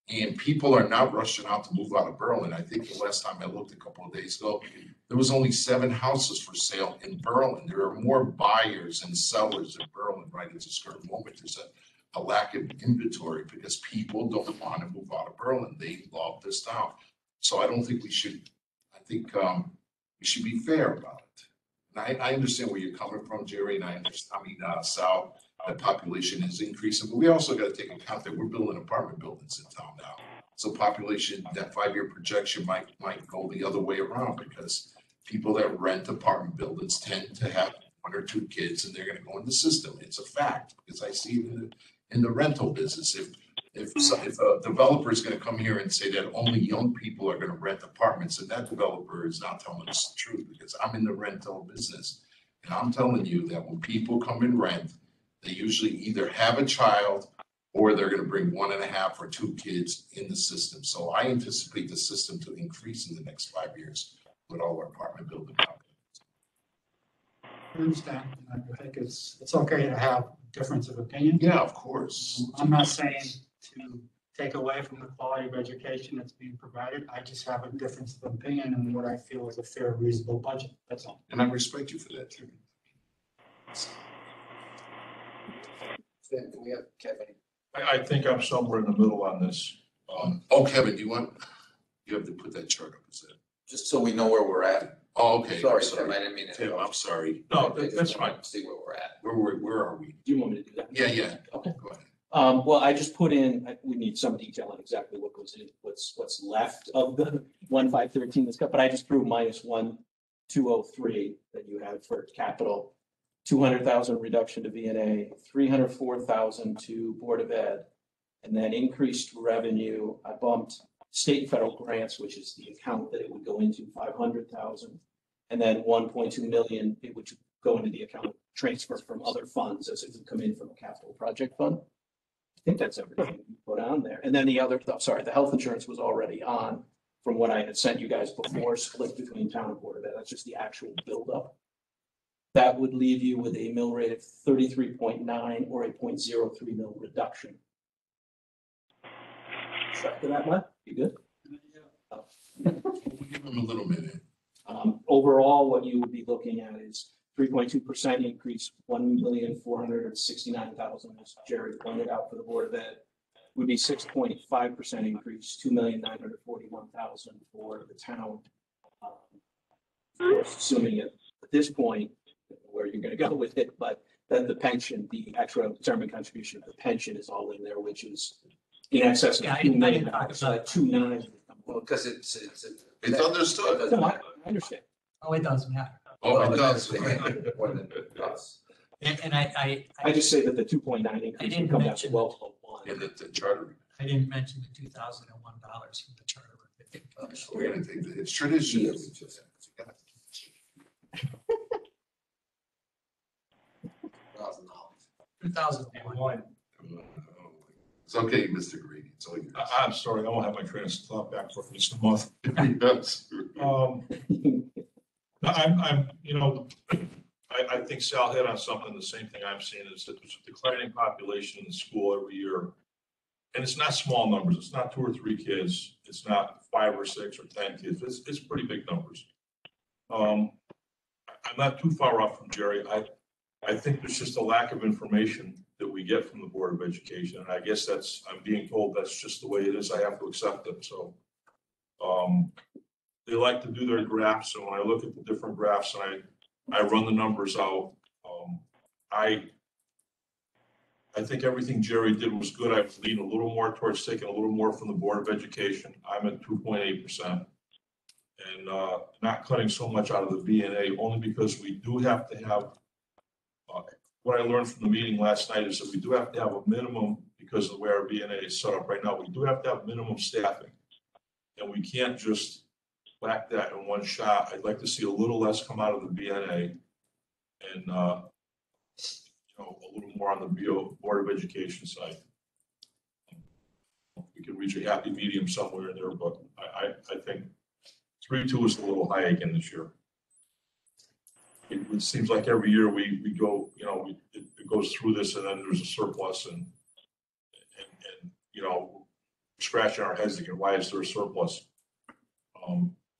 And people are not rushing out to move out of Berlin. I think the last time I looked a couple of days ago, there was only 7 houses for sale in Berlin. There are more buyers and sellers in Berlin right at this current moment. There's a lack of inventory because people don't want to move out of Berlin. They love this town. So I don't think we should, we should be fair about it. And I understand where you're coming from, Jerry, and Sal, the population is increasing, but we also got to take into account that we're building apartment buildings in town now. So population, that 5-year projection might go the other way around because people that rent apartment buildings tend to have 1 or 2 kids and they're going to go in the system. It's a fact because I see it in the rental business. If a developer is going to come here and say that only young people are going to rent apartments, and that developer is not telling us the truth because I'm in the rental business. And I'm telling you that when people come and rent, they usually either have a child or they're going to bring 1.5 or 2 kids in the system. So I anticipate the system to increase in the next 5 years with all our apartment building companies. I understand. I think it's okay to have a difference of opinion. Yeah, of course. I'm not saying to take away from the quality of education that's being provided. I just have a difference of opinion in what I feel is a fair, reasonable budget. That's all. And I respect you for that, Jimmy. Do we have Kevin? I think I'm somewhere in the middle on this. Kevin, you have to put that chart up, is it? Just so we know where we're at. Oh, okay. Sorry, I'm Tim, I didn't mean to. Tim, I'm sorry. No, I just that's wanted fine. to See where we're at. Where are we? Do you want me to do that? Yeah. Okay. Go ahead. Well, I just put in, we need some detail on exactly what goes in, what's left of the 1,513 that's cut, but I just threw minus 1,203 that you had for capital, 200,000 reduction to VNA, 304,000 to Board of Ed, and then increased revenue. I bumped state and federal grants, which is the account that it would go into, 500,000, and then 1.2 million, it would go into the account transfer from other funds as it would come in from a capital project fund. I think that's everything you put on there. And then the health insurance was already on from what I had sent you guys before, split between town and Board of Ed. That's just the actual buildup. That would leave you with a mill rate of 33.9 or a 0.03 mill reduction. After that one, you good? We'll give him a little minute. Overall, what you would be looking at is 3.2% increase, 1,469,000, as Jerry pointed out for the Board of Ed, would be 6.5% increase, 2,941,000 for the town. Of course, assuming at this point where you're going to go with it, but then the pension, the actual determined contribution of the pension is all in there, which is in excess of $2 million. So that 2.9. Well, because it's. It's understood. No, I understand. Oh, it doesn't matter. Oh, it does. More than us. And I just say that the 2.9 increase didn't would come down to mention- well below 1. In the charter. I didn't mention the $2,001 from the charter. We're gonna take it's tradition. $2,001. It's okay, Mr. Grady. It's all yours. I'm sorry, I won't have my train of thought back for this month. Yes. I think Sal hit on something, the same thing I'm seeing is that there's a declining population in the school every year. And it's not small numbers. It's not 2 or 3 kids. It's not 5 or 6 or 10 kids. It's pretty big numbers. I'm not too far off from Jerry. I think there's just a lack of information that we get from the Board of Education. And I guess I'm being told that's just the way it is. I have to accept it. So they like to do their graphs. So when I look at the different graphs and I run the numbers out, I think everything Jerry did was good. I lean a little more towards taking a little more from the Board of Education. I'm at 2.8%. And not cutting so much out of the VNA only because we do have to have, what I learned from the meeting last night is that we do have to have a minimum, because of the way our VNA is set up right now, we do have to have minimum staffing. And we can't just whack that in one shot. I'd like to see a little less come out of the VNA and a little more on the Board of Education side. We can reach a happy medium somewhere in there, but I think 3.2 is a little high again this year. It seems like every year we go, it goes through this and then there's a surplus and scratching our heads again, why is there a surplus?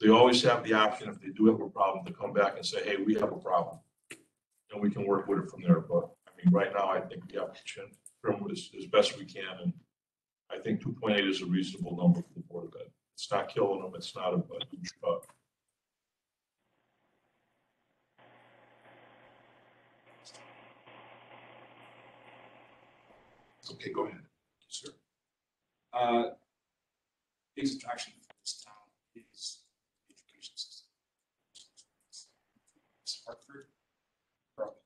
They always have the option, if they do have a problem, to come back and say, hey, we have a problem. And we can work with it from there. But I mean, right now, I think we have to trim as best we can. And I think 2.8 is a reasonable number for the Board of Ed. It's not killing them. It's not a huge cut. Okay, go ahead, sir. Biggest attraction for this town is the education system. It's Hartford, Burlington.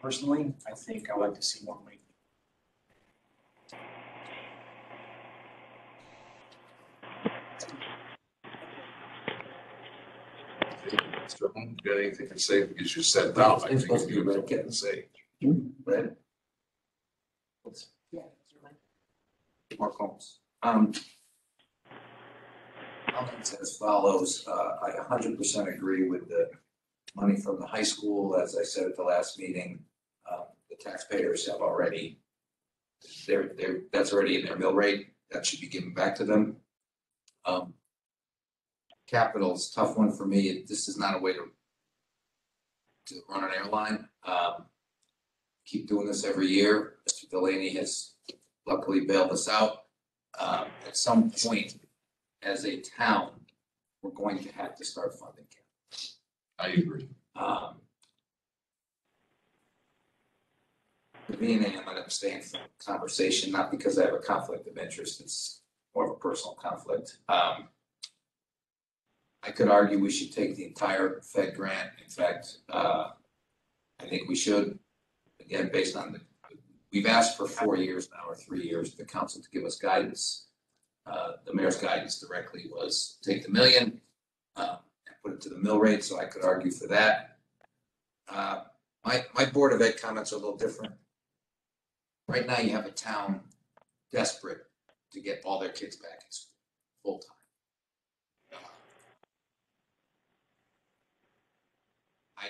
Personally, I think I would like to see more money. Mr. Holmes, you got anything to say because you sat down? I It's think supposed to you be have red something kit. to say. Right? Yeah. Mark Holmes. Comments as follows. I 100% agree with the money from the high school. As I said at the last meeting, the taxpayers have already, that's already in their mill rate, that should be given back to them. Capital's a tough one for me. This is not a way to run an airline. Keep doing this every year. Mr. Delaney has luckily bailed us out. At some point, as a town, we're going to have to start funding capital. I agree. The VNA, I'm going to abstain from conversation, not because I have a conflict of interest. It's more of a personal conflict. I could argue we should take the entire Fed grant. In fact, I think we should. Again, based on we've asked for 4 years now or 3 years, the council to give us guidance. The mayor's guidance directly was take the $1 million and put it to the mill rate. So I could argue for that. My Board of Ed comments are a little different. Right now, you have a town desperate to get all their kids back in school full time.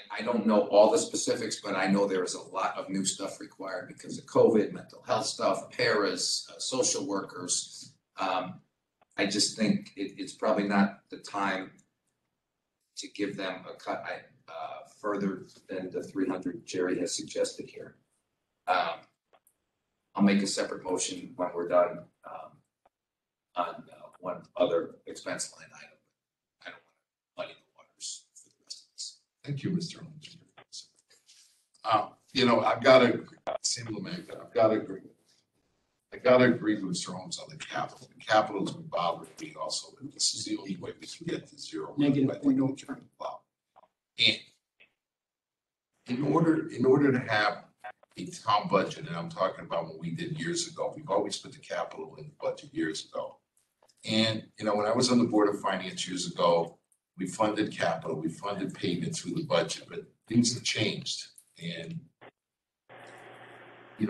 I don't know all the specifics, but I know there is a lot of new stuff required because of COVID, mental health stuff, paras, social workers. I just think it's probably not the time to give them a cut further than the 300 Jerry has suggested here. I'll make a separate motion when we're done on one other expense line item. I don't want to muddy the waters for the rest of this. Thank you, Mr. Holmes. I've got to, I've got to agree. I got to agree with Mr. Holmes on the capital. The capital has been bothering me also, but this is the only way we can get to zero. Negative I think we'll turn it out. And in order to have a town budget, and I'm talking about what we did years ago, we've always put the capital in the budget years ago. And, when I was on the Board of Finance years ago, we funded capital, we funded payment through the budget, but things have changed. And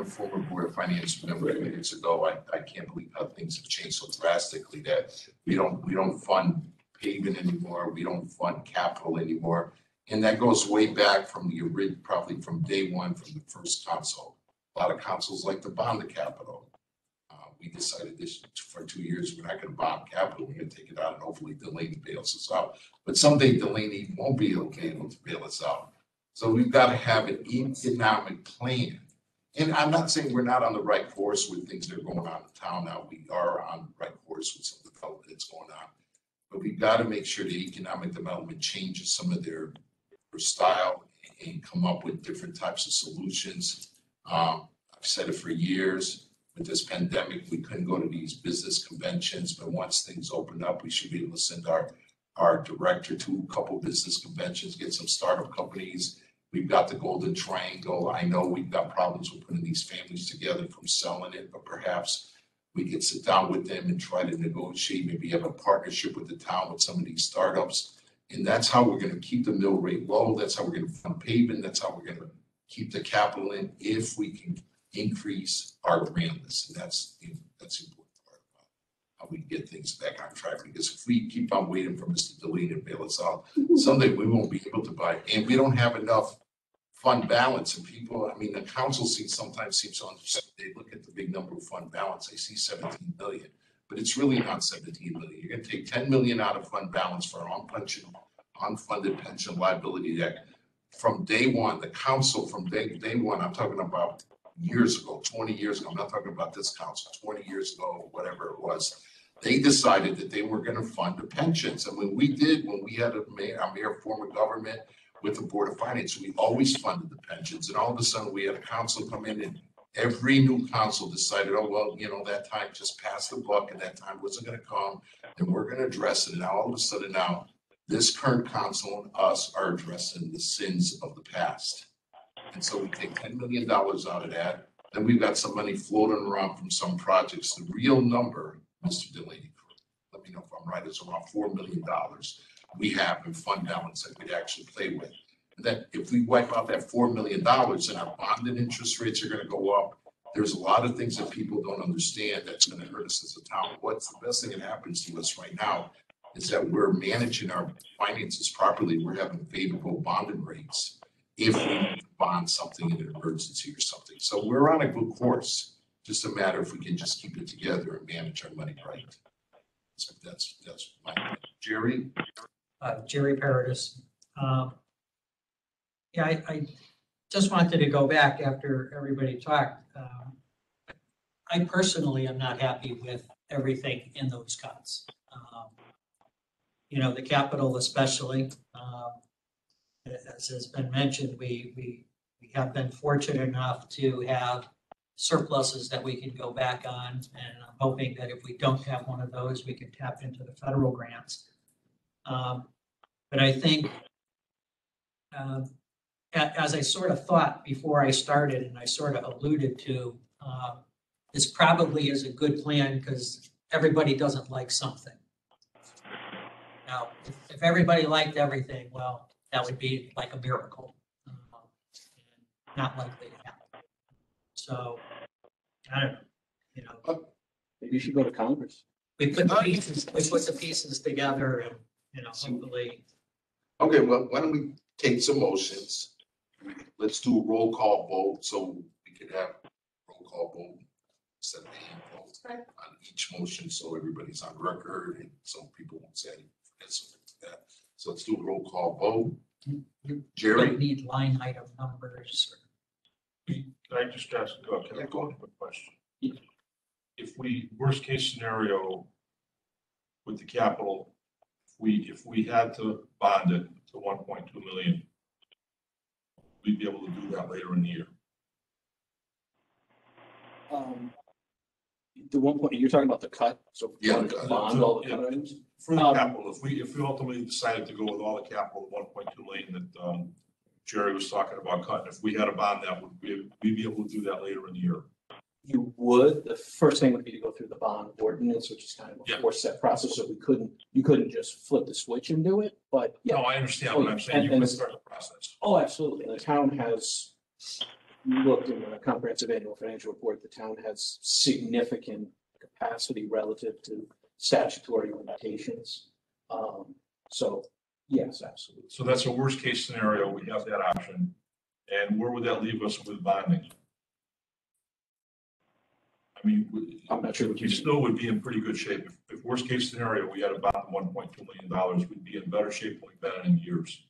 former Board of Finance member years ago, I can't believe how things have changed so drastically that we don't fund pavement anymore, we don't fund capital anymore. And that goes way back from the original, probably from day one, from the first council. A lot of councils like to bond the capital. We decided this for 2 years, we're not going to bond capital, we're going to take it out, and hopefully Delaney bails us out. But someday Delaney won't be able to bail us out. So we've got to have an economic plan. And I'm not saying we're not on the right course with things that are going on in town now. We are on the right course with some of the development that's going on. But we've got to make sure the economic development changes some of their style and come up with different types of solutions. I've said it for years. With this pandemic, we couldn't go to these business conventions, but once things open up, we should be able to send our director to a couple business conventions, get some startup companies. We've got the Golden Triangle. I know we've got problems with putting these families together from selling it, but perhaps we could sit down with them and try to negotiate, maybe have a partnership with the town with some of these startups. And that's how we're going to keep the mill rate low. That's how we're going to fund paving. That's how we're going to keep the capital in if we can increase our grant list. And that's the important part about how we get things back on track. Because if we keep on waiting for Mr. Delaney to bail us out, someday we won't be able to buy. And we don't have enough fund balance. And people, the council sometimes seems to understand. They look at the big number of fund balance. They see 17 million. But it's really not 17 million. You're going to take 10 million out of fund balance for our unfunded pension liability that from day one, the council from day one, I'm talking about years ago, 20 years ago, I'm not talking about this council, 20 years ago, whatever it was, they decided that they were going to fund the pensions. And when we had a mayor form of government with the Board of Finance, we always funded the pensions. And all of a sudden we had a council come in and every new council decided, oh, well, that time just passed the buck and that time wasn't going to come and we're going to address it. And now all of a sudden now this current council and us are addressing the sins of the past. And so we take $10 million out of that. Then we've got some money floating around from some projects. The real number, Mr. Delaney, let me know if I'm right, is around $4 million we have in fund balance that we'd actually play with. And then if we wipe out that $4 million and our bonded interest rates are going to go up, there's a lot of things that people don't understand that's going to hurt us as a town. What's the best thing that happens to us right now is that we're managing our finances properly. We're having favorable bonded rates. if we need to bond something in an emergency or something. So we're on a good course. Just a matter if we can just keep it together and manage our money right. So that's my opinion. Jerry? Jerry Paradis. Yeah, I just wanted to go back after everybody talked. I personally am not happy with everything in those cuts. You know, the capital especially, as has been mentioned, we have been fortunate enough to have surpluses that we can go back on. And I'm hoping that if we don't have one of those, we can tap into the federal grants. But I think, as I sort of thought before I started, and I sort of alluded to, this probably is a good plan because everybody doesn't like something. Now, if everybody liked everything, well, that would be like a miracle. Not likely to happen. So, I don't know, you know. Maybe you should go to Congress. We put the pieces together and, you know, hopefully. Okay, well, why don't we take some motions? Let's do a roll call vote so we can have roll call vote instead of a hand vote on each motion, so everybody's on record and some people won't say something like that. So let's do a roll call vote. You Jerry? don't need line item numbers. Can I just ask, can I go on with a question? If we, worst case scenario with the capital, if we had to bond it to 1.2 million, we'd be able to do that later in the year. The one point, you're talking about the cut, so. Yeah, the bond, all the cut items? For the capital, if we ultimately decided to go with all the capital, 1.2 million that Jerry was talking about cutting, if we had a bond that, we'd be able to do that later in the year. You would. The first thing would be to go through the bond ordinance, which is kind of a Yeah. 4-step process. So you couldn't just flip the switch and do it, but yeah. No, I understand what I'm saying. You can start the process. Oh, absolutely. And the town has, you looked in the comprehensive annual financial report, the town has significant capacity relative to statutory limitations. So yes, absolutely. So that's a worst case scenario. We have that option. And where would that leave us with bonding? I mean, I'm not sure what we still would be in pretty good shape. If worst case scenario, we had a bond of $1.2 million, we'd be in better shape than we've been in years.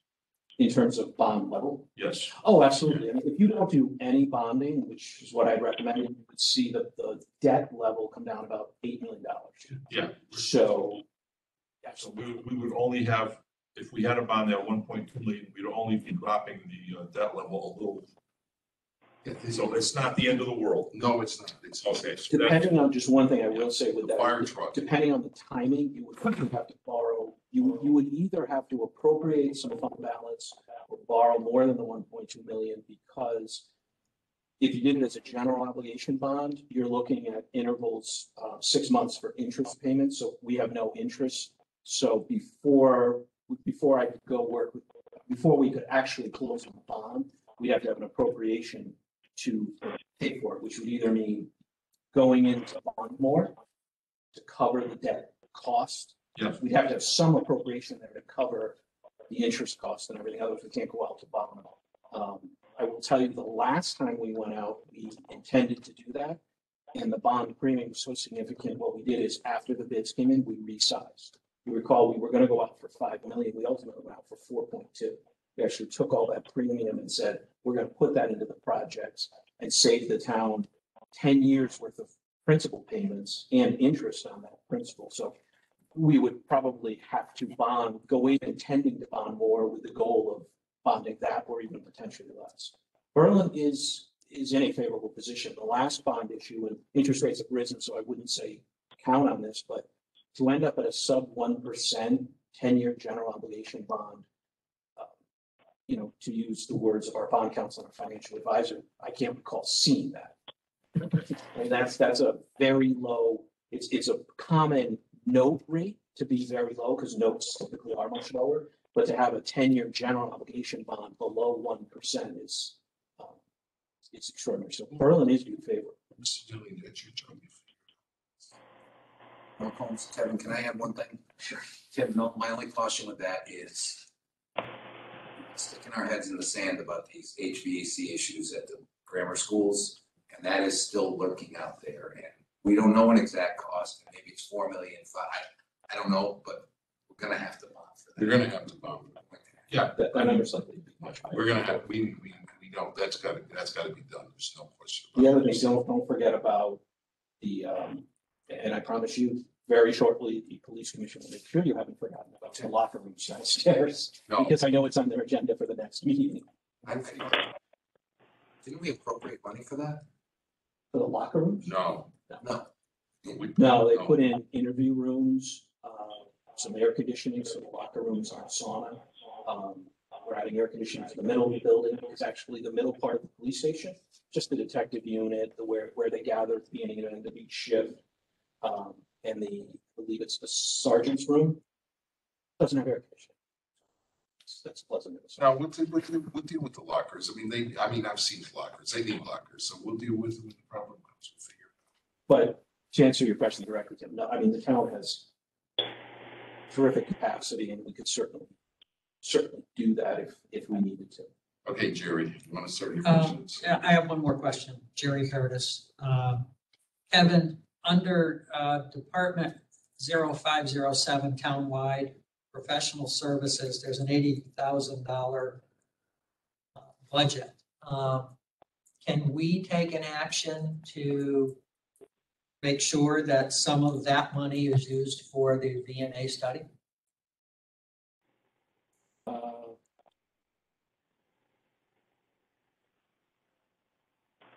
in terms of bond level. Yes. Oh, absolutely. I mean, if you don't do any bonding, which is what I'd recommend, you would see the debt level come down about $8 million. Yeah. So. So we would only have, if we had a bond at 1.2 million, we'd only be dropping the debt level a little. So it's not the end of the world. No, it's not. It's Okay. So depending on just one thing I will say with that, fire truck. depending on the timing, you would have to borrow, you would either have to appropriate some fund balance or borrow more than the 1.2 million, because if you did it as a general obligation bond, you're looking at intervals, 6 months for interest payments. So we have no interest. So before I could go work with, before we could actually close on the bond, we'd have to have an appropriation to pay for it, which would either mean going into bond more to cover the debt cost. Yes. We'd have to have some appropriation there to cover the interest cost and everything. Otherwise, we can't go out to bond. I will tell you, the last time we went out, we intended to do that, and the bond premium was so significant. What we did is, after the bids came in, we resized. You recall, we were going to go out for 5 million. We ultimately went out for 4.2. We actually took all that premium and said, we're going to put that into the projects and save the town 10 years worth of principal payments and interest on that principal. So we would probably have to bond, go in intending to bond more with the goal of bonding that or even potentially less. Berlin is in a favorable position. The last bond issue, and interest rates have risen, so I wouldn't say count on this, but to end up at a sub 1% 10-year general obligation bond, to use the words of our bond counsel and our financial advisor, I can't recall seeing that. And that's a very low, it's a common note rate to be very low, because notes typically are much lower, but to have a 10-year general obligation bond below 1% is it's extraordinary. So Berlin is in favor. Mr. Dilling, that's your job. Mark Holmes, Kevin, can I add one thing? Sure. Kevin, no, my only caution with that is sticking our heads in the sand about these HVAC issues at the grammar schools, and that is still lurking out there. And we don't know an exact cost. Maybe it's 4 million, 5. I don't know, but we're gonna have to bond for that. You're gonna have to bond. Yeah, That number's likely to be much higher. we're gonna have, we know, that's gotta be done. There's no question. The other thing, don't forget about the, and I promise you, very shortly, the police commission will make sure you haven't forgotten about the locker rooms downstairs. No. Because I know it's on their agenda for the next meeting. Didn't we appropriate money for that? For the locker rooms? No. No. No, they put in interview rooms, some air conditioning, so the locker rooms are sauna. We're adding air conditioning to the middle of the building. It's actually the middle part of the police station, just the detective unit, where they gather at the beginning and end of each shift. And I believe it's the sergeant's room. Doesn't have air conditioning. That's pleasant. Now, we'll deal with the lockers. I mean, I've seen lockers. They need lockers, so we'll deal with the problem comes. We'll figure it out. But to answer your question directly, Tim, no, I mean, the town has terrific capacity and we could certainly do that if we needed to. Okay, Jerry, you want to start your questions? Yeah, I have one more question. Jerry Curtis. Kevin, under Department 0507 townwide professional services, there's an $80,000 budget. Can we take an action to make sure that some of that money is used for the VNA study?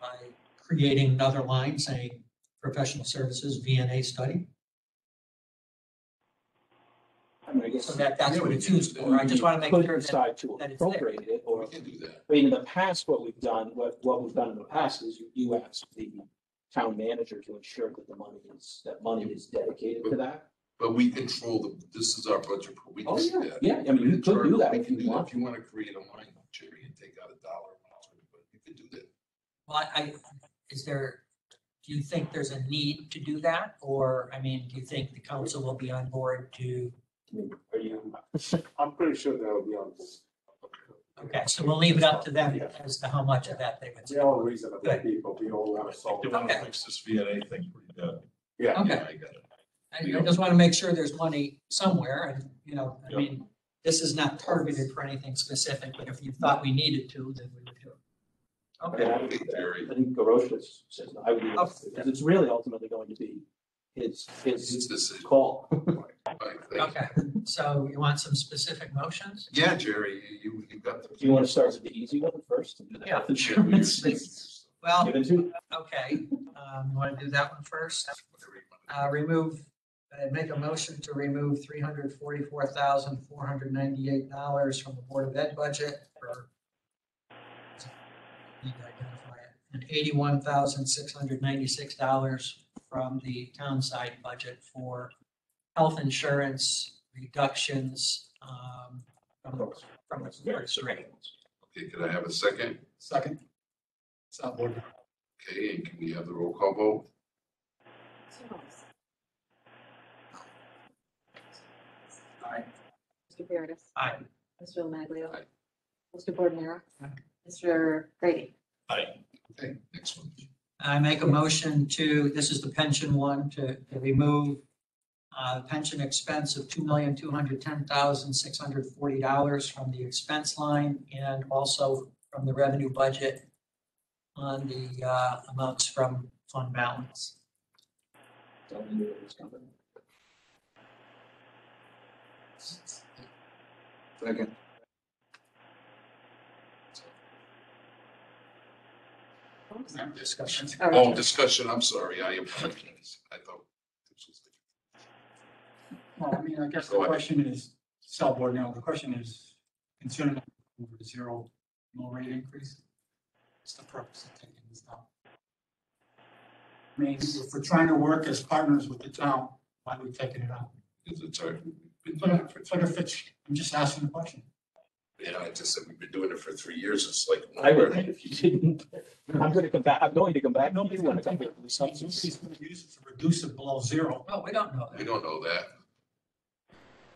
By creating another line saying professional services VNA study? I mean, I guess. So that's what it's used for. I just want to make Could sure decide to that it's there. appropriate it, or, We can do that. I mean, in the past, what we've done in the past is you ask the town manager to ensure that money is dedicated to that. But we control this is our budget. We can Oh, do that. yeah, I mean, you could do that We if can you do that. want. If you want to create a line, Jerry, and take out $1, but you could do that. Well, do you think there's a need to do that? Or, I mean, do you think the council will be on board to? Are you? I'm pretty sure they'll be on this. Okay, so we'll leave it up to them as to how much of that they would. We're all reasonable people, we all want to solve. They want to Okay. fix this VNA thing pretty bad. Yeah. Okay. I got it. I just want to make sure there's money somewhere and, I mean, this is not targeted for anything specific, but if you thought we needed to, then we would do it. Okay, Okay, Jerry. I think Garosh says, I would, Oh. because it's really ultimately going to be his It's this. call. okay. So you want some specific motions? Yeah, Jerry, you got the. Do you want to start with the easy one first? And do the health insurance? Well, Give it to. okay, you want to do that one first? Make a motion to remove $344,498 from the Board of Ed budget for, need to identify it, and $81,696 from the town side budget for health insurance reductions from the first rate. Okay, could I have a second? Second. Salvo. Okay, and can we have the roll call vote? Aye. Mr. Paradis? Aye. Mr. Lamaglio? Aye. Mr. Boardman? Aye. Mr. Grady? Okay, next one. I make a motion to, this is the pension one, to remove pension expense of $2,210,640 from the expense line and also from the revenue budget on the amounts from fund balance. Second. Discussion. Oh, discussion, I'm sorry, I apologize. I thought. this was Well, I mean, I guess the Go ahead. question is, Salvo, now, the question is, considering over the zero mill rate increase, what's the purpose of taking this down? I mean, if we're trying to work as partners with the town, why are we taking it out? It's hard. We've been But doing it for if it's, I'm just asking the question. I just said we've been doing it for 3 years. It's like. I would, if you didn't, I'm going to come back to you when I come here. He's going to use it to reduce it below zero. Well, we don't know We that. don't know that.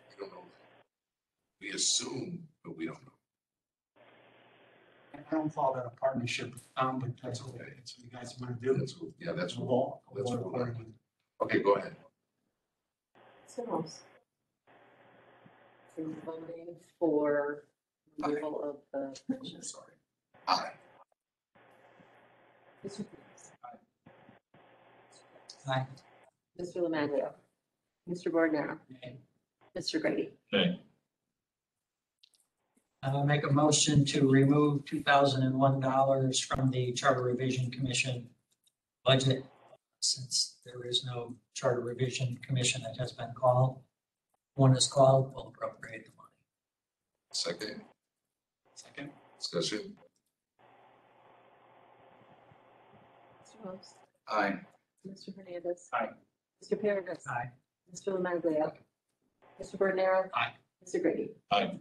We don't know that. We assume, but we don't know. I don't call that a partnership, but that's okay. That's what you guys want to do. That's what, We'll that's work what- accordingly. okay, go ahead. Mr. Holmes? Are you voting for removal of the pension? Sorry. Aye. Mr. Peters? Aye. Mr. Lomaglia? Mr. Bordenaro? Mr. Grady? Okay, I'll make a motion to remove $2,001 from the Charter Revision Commission budget, since there is no Charter Revision Commission that has been called. One is called, we'll appropriate the money. Second, Second. discussion, Mr. Holmes? Aye. Mr. Hernandez? Aye. Mr. Paradis? Aye. Mr. Lomaglia? Mr. Bordenaro? Aye. Mr. Grady? aye,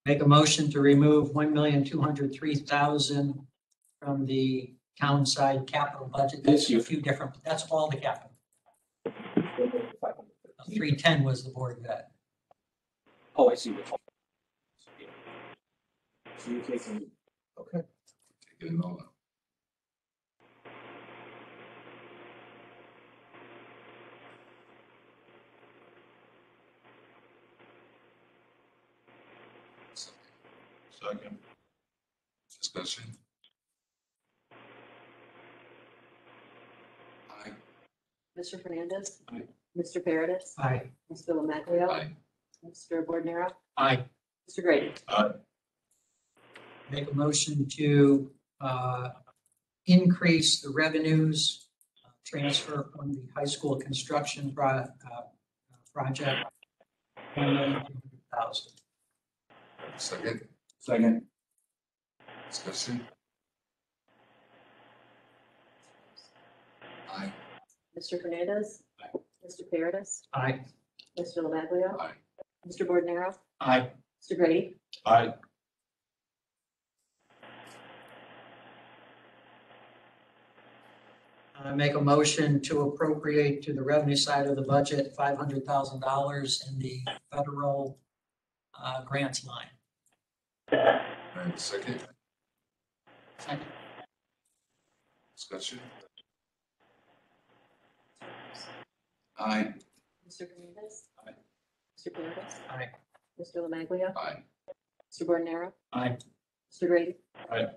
Make a motion to remove $1,203,000 from the town side capital budget. This That's year. a few different, that's all the capital. 500. 310 was the board vet. Oh, I see what you're. So you're taking, okay. take it in all. second, Discussion, Aye. Mr. Hernandez? Aye. Mr. Paradis? Aye. Mr. Lomaglia? aye, Mr. Bordenaro? Aye. Mr. Grady? aye, Make a motion to increase the revenues transfer from the high school construction project. $1,200,000. second, Second. discussion. Aye, Mr. Hernandez? Aye. Mr. Paradis? Aye. Mr. Lomaglia? aye, Mr. Bordenaro? Aye. Mr. Grady? aye, Make a motion to appropriate to the revenue side of the budget $500,000 in the federal grants line. and second, Second. discussion, Aye. Mr. Hernandez? Aye. Mr. Paradis? Aye. Mr. Lomaglia? aye, Mr. Bordenaro? Aye. Mr. Grady? aye,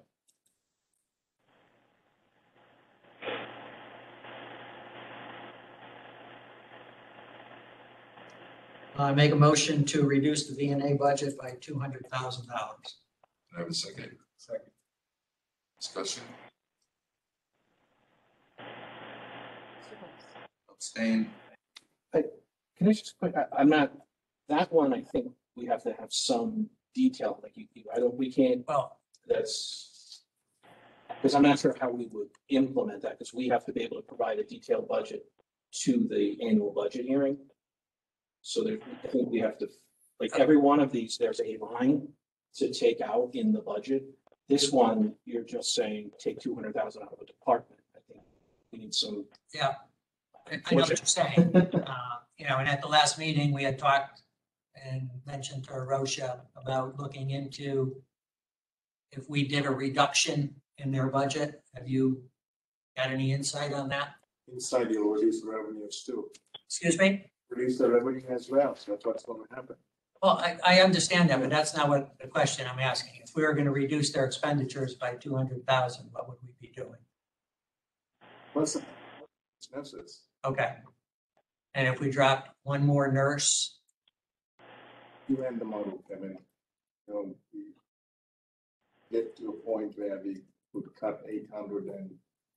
Make a motion to reduce the VNA budget by $200,000. can I have a second? Second. Discussion, Mr. Holmes? Abstain. Can I just put, I'm not, that one, I think we have to have some detail, like I don't, we can't, Well, that's. Because I'm not sure how we would implement that, because we have to be able to provide a detailed budget to the annual budget hearing. So there, I think we have to, like, every one of these, there's a line to take out in the budget. This one, you're just saying, take 200,000 out of a department. I think we need some. yeah, I know what you're saying. And at the last meeting, we had talked and mentioned to Rosha about looking into if we did a reduction in their budget. Have you got any insight on that? Inside, you'll reduce the revenues too. Excuse me? Reduce the revenue as well, so that's what's gonna happen. Well, I understand that, but that's not what the question I'm asking. If we were going to reduce their expenditures by 200,000, what would we be doing? Plus, expenses. Okay. And if we dropped one more nurse, You end the model, Kevin. We get to a point where we could cut 800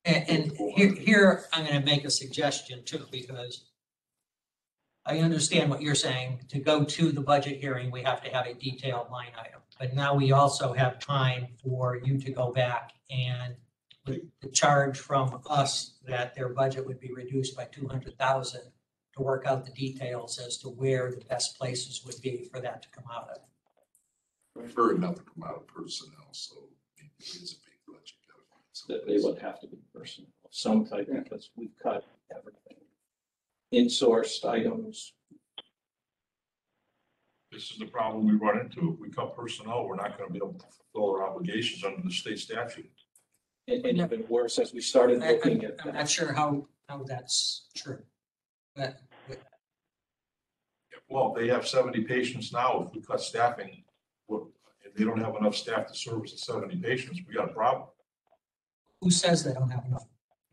and here I'm going to make a suggestion too, because I understand what you're saying. To go to the budget hearing, we have to have a detailed line item. But now we also have time for you to go back and the charge from us that their budget would be reduced by 200,000 to work out the details as to where the best places would be for that to come out of. prefer it not to come out of personnel, so it is a big budget. gotta find some That they place. would have to be personal, of some type, because we've cut everything. In-sourced items, This is the problem we run into. If we cut personnel, we're not gonna be able to fulfill our obligations under the state statute. And even worse, as we started looking at I'm that. not sure how that's true. But Well, they have 70 patients now. If we cut staffing, if they don't have enough staff to service the 70 patients, we got a problem. who says they don't have enough?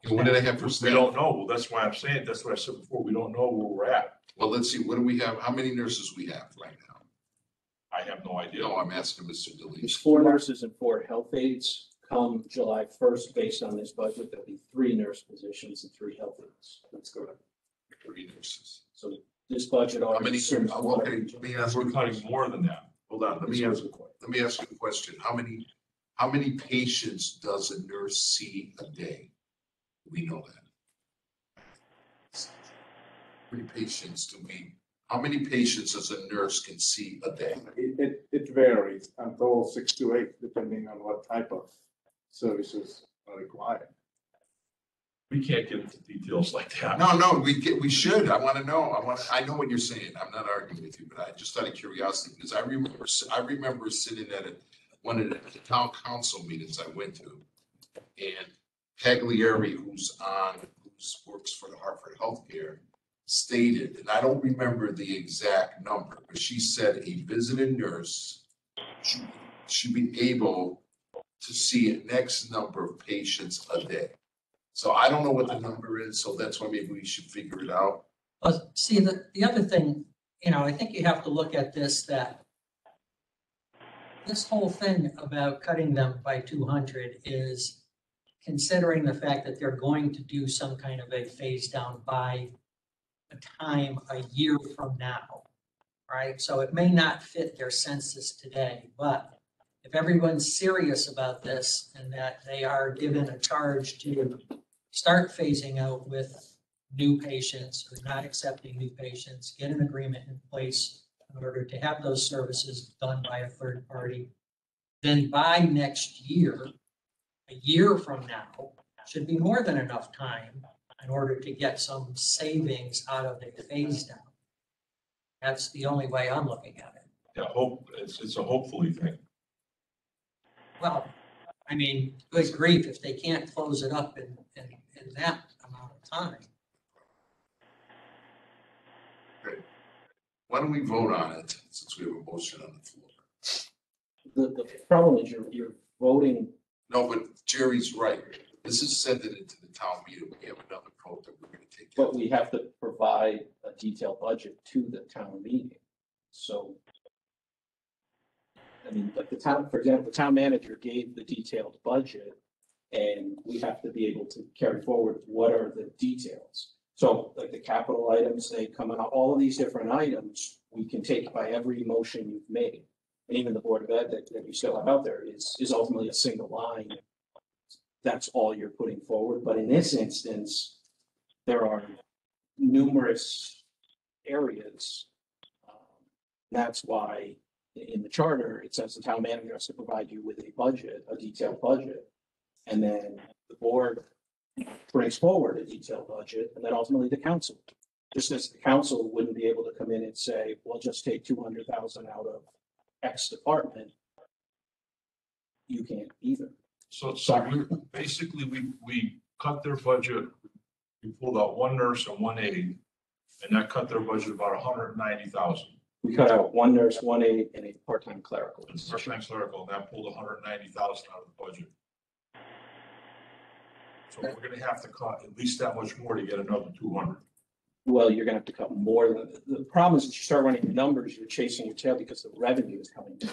And what do they have for We staff? don't know. Well, that's why I'm saying, that's what I said before. We don't know where we're at. Well, let's see, what do we have? How many nurses we have right now? I have no idea. No, I'm asking Mr. There's DeLeese. 4 nurses and 4 health aides. Come July 1st, based on this budget, there'll be 3 nurse positions and 3 health aides. That's correct. 3 nurses. So this budget How already many, assumes okay, let me ask, We're cutting more than that. hold on, let me ask you a question. How many patients does a nurse see a day? We know that. How many patients does a nurse can see a day? It varies until 6 to 8, depending on what type of services are required. We can't get into details like that. No, we should. I want to know. I know what you're saying. I'm not arguing with you, but I just out of curiosity, because I remember sitting at one of the town council meetings I went to, and Cagliari, who works for the Hartford Healthcare, stated, and I don't remember the exact number, but she said a visiting nurse should be able to see an X number of patients a day. So I don't know what the number is, so that's why maybe we should figure it out. Well, see, the other thing, I think you have to look at that this whole thing about cutting them by 200 is considering the fact that they're going to do some kind of a phase down by a time a year from now, right? So it may not fit their census today, but if everyone's serious about this and that they are given a charge to start phasing out with new patients or not accepting new patients, get an agreement in place in order to have those services done by a third party, then by next year, a year from now, should be more than enough time in order to get some savings out of the phase down. That's the only way I'm looking at it. Yeah, it's a hopefully thing. Well, I mean, good grief, if they can't close it up in that amount of time. Why don't we vote on it, since we have a motion on the floor? The problem is you're voting. No, but Jerry's right. This is sent it into the town meeting. We have another vote that we're gonna take. But we have to provide a detailed budget to the town meeting. So, I mean, like for example, the town manager gave the detailed budget, and we have to be able to carry forward what are the details. So like the capital items, they come out, all of these different items, we can take by every motion you've made. And even the Board of Ed that you still have out there is ultimately a single line. That's all you're putting forward. But in this instance, there are numerous areas. That's why in the charter, it says the town manager has to provide you with a budget, a detailed budget. And then the board brings forward a detailed budget, and then ultimately the council. Just as the council wouldn't be able to come in and say, well, just take 200,000 out of X department. You can't either. So basically we cut their budget. We pulled out 1 nurse and 1 aide, and that cut their budget about 190,000. We cut out 1 nurse, 1 aide, and a part-time clerical. Part-time clerical, and that pulled 190,000 out of the budget. So we're gonna have to cut at least that much more to get another 200. Well, you're gonna have to cut more than, the problem is that you start running the numbers, you're chasing your tail because the revenue is coming down.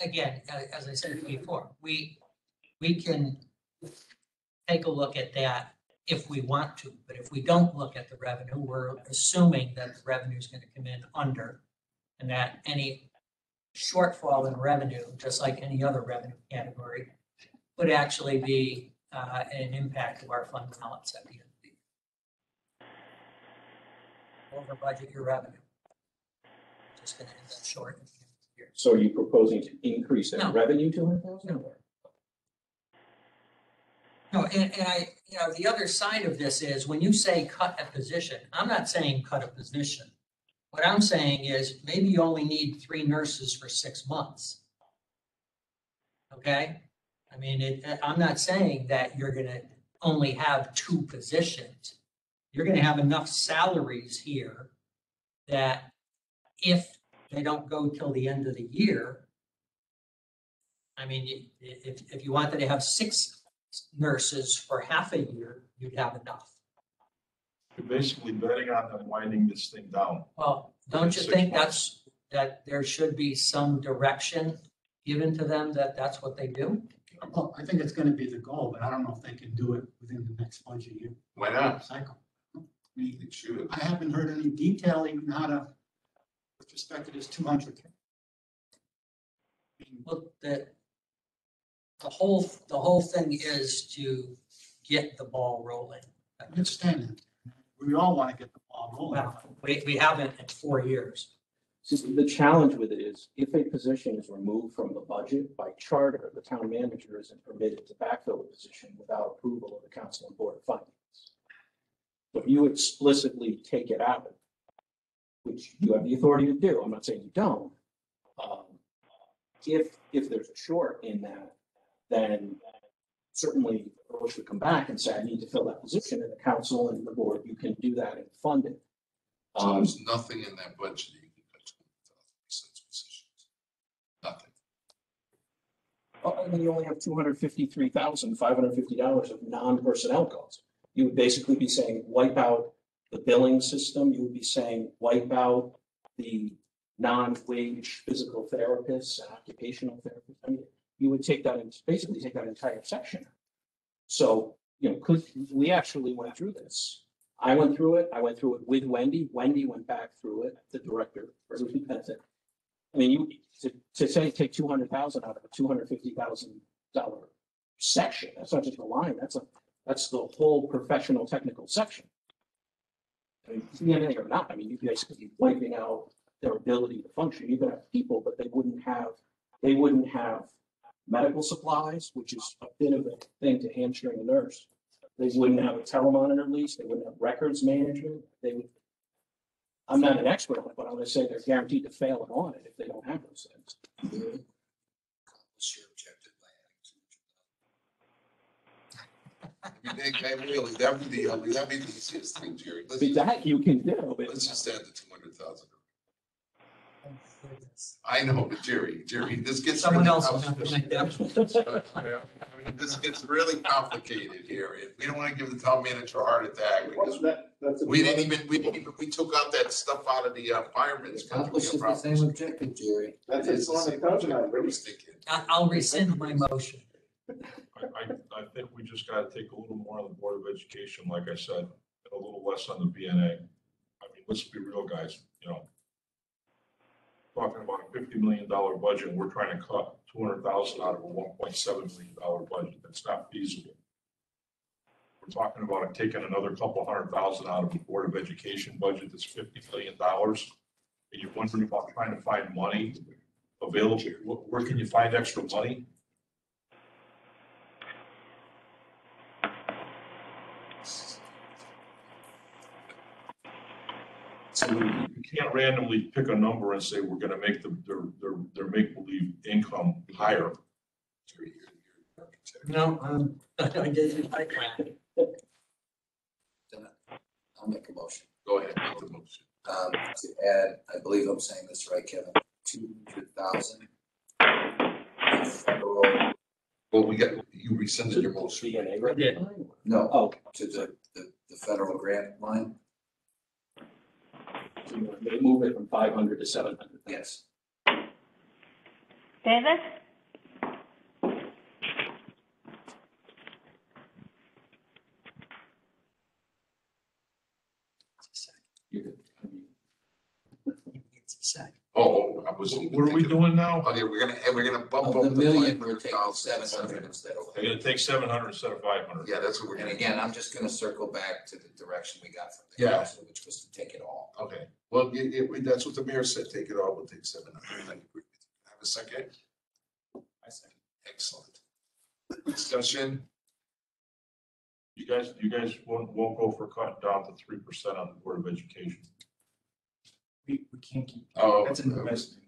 Again, as I said before, we can take a look at that if we want to, but if we don't look at the revenue, we're assuming that the revenue is going to come in under, and that any shortfall in revenue, just like any other revenue category, would actually be an impact to our fund balance at the end of the year. Over budget your revenue. Just going to end up short at the end of the year. So are you proposing to increase that No. revenue to 100,000? No. No, and I, the other side of this is when you say cut a position, I'm not saying cut a position. What I'm saying is maybe you only need 3 nurses for 6 months. Okay? I mean, I'm not saying that you're gonna only have 2 positions. You're gonna have enough salaries here that if they don't go till the end of the year, I mean, if you wanted to have 6 nurses for half a year, you'd have enough. You're basically betting on them winding this thing down. Well, don't you 6 think months. that there should be some direction given to them that that's what they do? Well, I think it's gonna be the goal, but I don't know if they can do it within the next budget year Why not? cycle. I mean, It should. I haven't heard any detailing how to, with respect to this 200K. Well, the whole thing is to get the ball rolling. I understand that. We all want to get the ball rolling. Well, we haven't in 4 years. So the challenge with it is if a position is removed from the budget by charter, the town manager isn't permitted to backfill the position without approval of the council and board of finance. So if you explicitly take it out, which you have the authority to do, I'm not saying you don't. If there's a short in that, then certainly the board should come back and say, I need to fill that position, and the council and the board, you can do that and fund it. So there's nothing in that budget that you can cut 200,000 positions. Nothing. And then you only have $253,550 of non-personnel costs. You would basically be saying wipe out the billing system. You would be saying wipe out the non-wage physical therapists and occupational therapists. I mean, you would take that and basically take that entire section. So, we actually went through this. I went through it. I went through it with Wendy. Wendy went back through it, the director for the benefit. I mean, to say take 200,000 out of a $250,000 section, that's not just a line, that's the whole professional technical section. I mean, CNA or not, I mean, you'd basically be wiping out their ability to function. You could have people, but they wouldn't have medical supplies, which is a bit of a thing to hamstring a nurse. They wouldn't have a telemonitor lease, they wouldn't have records management, I'm not an expert on it, but I'm gonna say they're guaranteed to fail an audit if they don't have those things. Accomplish your objective by adding Really, that'd be the easiest thing, Jerry. But that you can do, but Let's just add the 200,000. I know, but Jerry, this gets. Someone really else will have to complicated. make that. This gets really complicated here. We don't want to give the town manager a heart attack because we took out that stuff out of the firemen's. Accomplishes the same objective, Jerry. That's on the budget. I'll rescind my motion. I think we just gotta take a little more on the Board of Education, like I said, and a little less on the VNA. I mean, let's be real, guys, talking about a $50 million budget, and we're trying to cut 200,000 out of a $1.7 million budget. That's not feasible. We're talking about taking another couple $100,000 out of the Board of Education budget that's $50 million. And you're wondering about trying to find money available. Where can you find extra money? So you can't randomly pick a number and say we're going to make their make-believe income higher. No, I didn't like that. I'll make a motion. Go ahead, make the motion. To add, I believe I'm saying this right, Kevin, 200,000. Federal, Well, you rescinded your motion. VNA, right? Yeah. no, Oh, to the federal grant line, so they move it from 500 to 700. yes. Davis? You're good. I mean, It's a sec. Oh, I was. What are we doing now? Okay, we're gonna bump Of up the the million, we're taking 500,000. 700 instead of. They're going to take 700 instead of 500. Yeah, that's what we're And gonna. again, I'm just gonna circle back to the direction we got from the Yeah. council, which was to take it all. Okay, well, that's what the mayor said, take it all, we'll take 700. I agree with you. Have a second? I say. Excellent. Discussion? You guys won't go for cutting down to 3% on the Board of Education. we can't keep, Oh, that's an investment.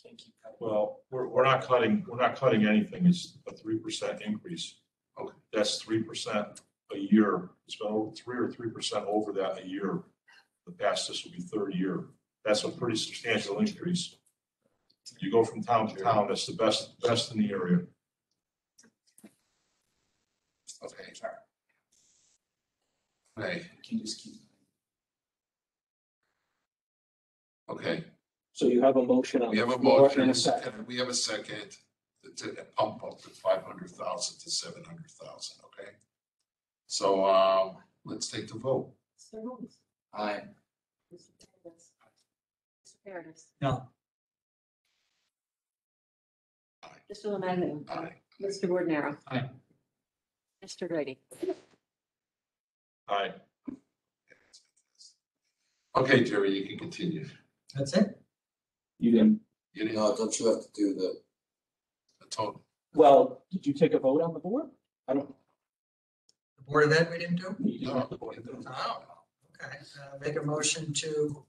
Can't keep cutting. Well, we're not cutting anything. It's a 3% increase. Okay. That's 3% a year. It's been over 3% over that a year. The past, this will be third year. That's a pretty substantial increase. You go from town to town, that's the best in the area. okay. Okay, Can you just keep. okay. So you have a motion on We the have a floor motion, and a second. and we have a second to pump up to 500,000 to 700,000, okay? So, let's take the vote. Mr. Holmes? Aye. Mr. Candace? Mr. Paradis? No, Mr. Lemagna? Aye. Mr. Bordenaro? Aye. Mr. Grady? Aye. Okay, Jerry, you can continue. that's it. You didn't, You didn't, No, don't you have to do the, total. well, did you take a vote on the board? I don't. The Board of Ed we didn't do? You didn't have the board. Oh, okay. Make a motion to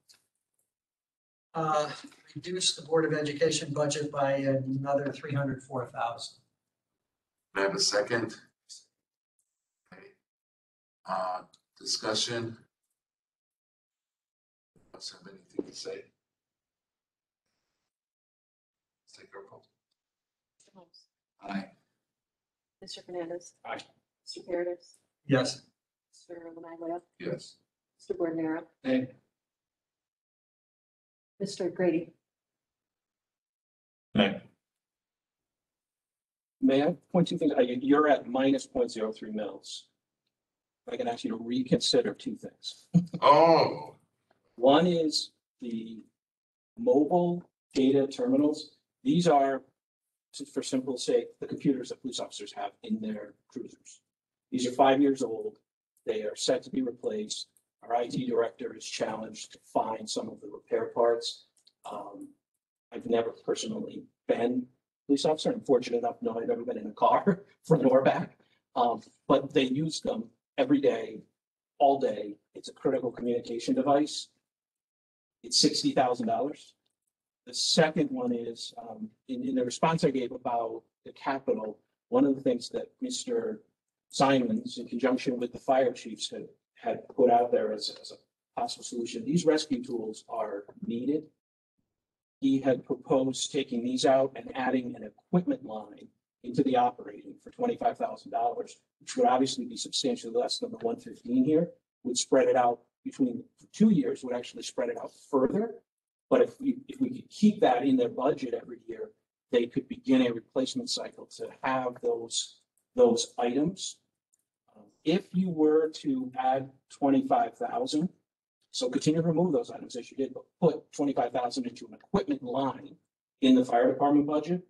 reduce the Board of Education budget by another 304,000. Can I have a second? Okay. Discussion? Does have anything to say? Let's take our vote. Mr. Holmes? aye. Mr. Fernandez? Aye. Mr. Paradis? Yes. Mr. Lemagna? Yes. Mr. Bordenaro? Aye. Mr. Grady? Aye. May I point two things? You're at minus 0.03 mils. I can ask you to reconsider two things. Oh, One is the mobile data terminals. These are, for simple sake, the computers that police officers have in their cruisers. These are 5 years old. They are set to be replaced. Our IT director is challenged to find some of the repair parts. I've never personally been a police officer. I'm fortunate enough, no, I've never been in a car front or back. But they use them every day, all day. It's a critical communication device. It's $60,000. The second one is, in the response I gave about the capital, one of the things that Mr. Simons, in conjunction with the fire chiefs, had put out there as a possible solution, these rescue tools are needed. He had proposed taking these out and adding an equipment line into the operating for $25,000, which would obviously be substantially less than the 115 here, would spread it out between 2 years, would actually spread it out further. But if we could keep that in their budget every year, they could begin a replacement cycle to have those items. If you were to add 25,000, so continue to remove those items as you did, but put 25,000 into an equipment line in the fire department budget.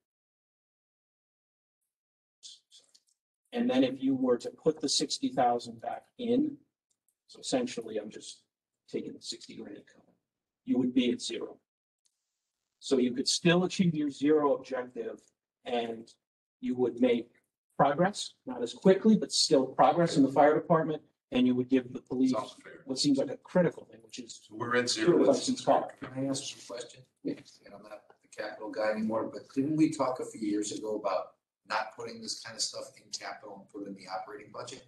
And then if you were to put the 60,000 back in, so essentially I'm just taking the 60 grand, you would be at zero. So you could still achieve your zero objective and you would make progress, not as quickly, but still progress in the fire department. And you would give the police sounds fair. what seems like a critical thing, which is So we're at two zero. license car. Can I ask you a question? And I'm not the capital guy anymore, but didn't we talk a few years ago about not putting this kind of stuff in capital and put it in the operating budget?